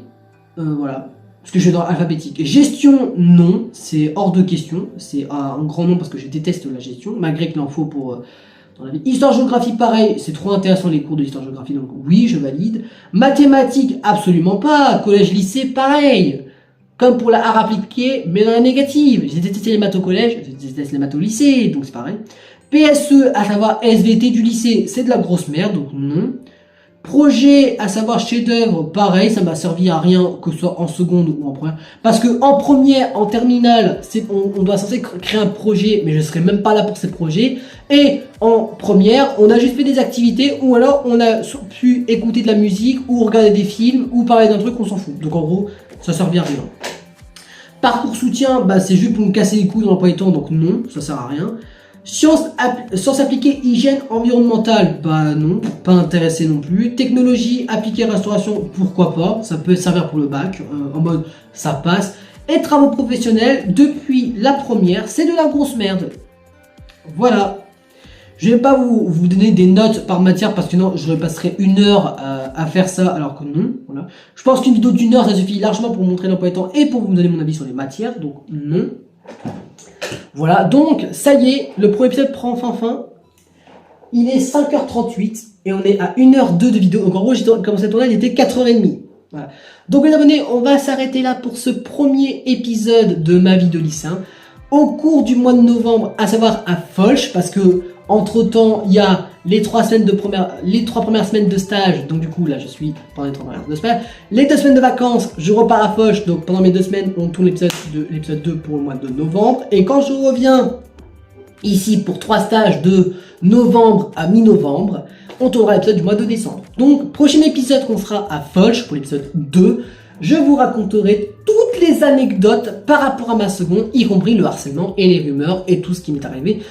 [SPEAKER 1] voilà, parce que je suis dans l'alphabétique. Gestion, non, c'est hors de question, c'est un grand nom parce que je déteste la gestion, malgré qu'il en faut pour dans la vie. Histoire-géographie pareil, c'est trop intéressant les cours de histoire-géographie, donc oui, je valide. Mathématiques, absolument pas, collège-lycée, pareil. Comme pour la art appliquée, mais dans la négative. J'ai détesté les maths au collège, j'ai détesté les maths au lycée, donc c'est pareil. PSE, à savoir SVT du lycée, c'est de la grosse merde, donc non. Projet, à savoir chef-d'œuvre, pareil, ça m'a servi à rien, que ce soit en seconde ou en première. Parce que en première, en terminale, on doit censé créer un projet, mais je serai même pas là pour ces projets. Et en première, on a juste fait des activités, ou alors on a pu écouter de la musique, ou regarder des films, ou parler d'un truc qu'on s'en fout. Donc en gros, ça servira à rien. Parcours soutien, c'est juste pour me casser les couilles dans l'emploi du temps, donc non, ça sert à rien. Sciences appliquées, hygiène environnementale, non, pas intéressé non plus. Technologie appliquée restauration, pourquoi pas, ça peut servir pour le bac, en mode ça passe. Et travaux professionnels, depuis la première, c'est de la grosse merde. Voilà. Je vais pas vous donner des notes par matière parce que non, je passerai 1 heure à faire ça alors que non. Voilà. Je pense qu'une vidéo d'1 heure, ça suffit largement pour vous montrer l'emploi du temps et pour vous donner mon avis sur les matières, donc non. Voilà, donc ça y est, le premier épisode prend fin. Il est 5h38 et on est à 1h02 de vidéo. Donc en gros, j'ai commencé à tourner, il était 4h30. Voilà. Donc les abonnés, on va s'arrêter là pour ce premier épisode de ma vie de lycéen. Au cours du mois de novembre, à savoir à Folch, parce que entre temps, il y a les 3 premières semaines de stage, donc du coup là je suis pendant les 3 premières semaines. Les 2 semaines de vacances, je repars à Folch, donc pendant mes 2 semaines, on tourne l'épisode 2 pour le mois de novembre. Et quand je reviens ici pour 3 stages de novembre à mi-novembre, on tournera l'épisode du mois de décembre. Donc prochain épisode qu'on fera à Folch pour l'épisode 2, je vous raconterai toutes les anecdotes par rapport à ma seconde, y compris le harcèlement et les rumeurs et tout ce qui m'est arrivé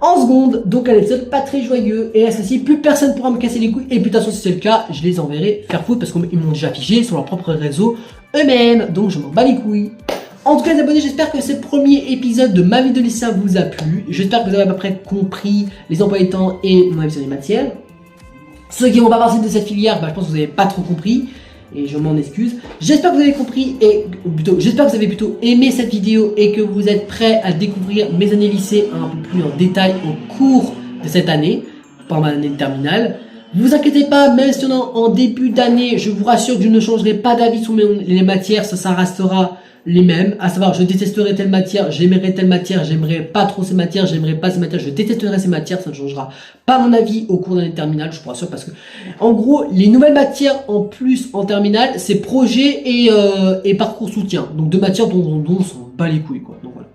[SPEAKER 1] en seconde. Donc un épisode pas très joyeux, et là ceci plus personne pourra me casser les couilles, et puis de toute façon si c'est le cas je les enverrai faire foutre parce qu'ils m'ont déjà affiché sur leur propre réseau eux-mêmes, donc je m'en bats les couilles. En tout cas les abonnés, j'espère que ce premier épisode de ma vie de lycéen vous a plu, j'espère que vous avez à peu près compris les emplois du temps et mon avis sur les matières. Ceux qui n'ont pas partie de cette filière, je pense que vous n'avez pas trop compris et je m'en excuse. J'espère que vous avez compris, j'espère que vous avez plutôt aimé cette vidéo et que vous êtes prêts à découvrir mes années lycée un peu plus en détail au cours de cette année, pendant ma année de terminale. Vous inquiétez pas, même si on est en début d'année, je vous rassure que je ne changerai pas d'avis sur les matières, ça restera les mêmes, à savoir je détesterai telle matière, j'aimerai telle matière, j'aimerai pas trop ces matières, j'aimerai pas ces matières, je détesterai ces matières, ça ne changera pas mon avis au cours d'année terminale, je vous rassure, parce que en gros les nouvelles matières en plus en terminale c'est projet et parcours soutien, donc 2 matières dont on s'en bat les couilles quoi, donc voilà.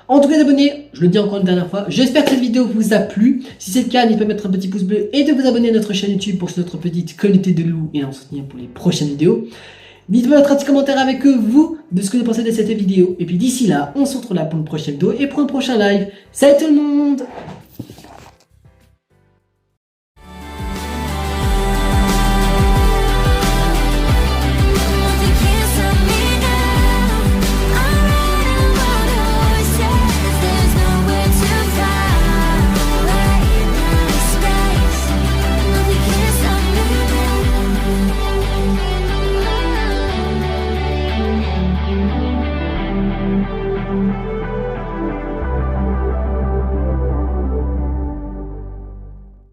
[SPEAKER 1] En tout cas les abonnés, je le dis encore une dernière fois, j'espère que cette vidéo vous a plu. Si c'est le cas, n'hésitez pas à mettre un petit pouce bleu et de vous abonner à notre chaîne YouTube pour notre petite communauté de loups et à en soutenir pour les prochaines vidéos. Dites-moi votre petit commentaire avec vous de ce que vous pensez de cette vidéo. Et puis d'ici là, on se retrouve là pour une prochaine vidéo et pour un prochain live. Salut tout le monde!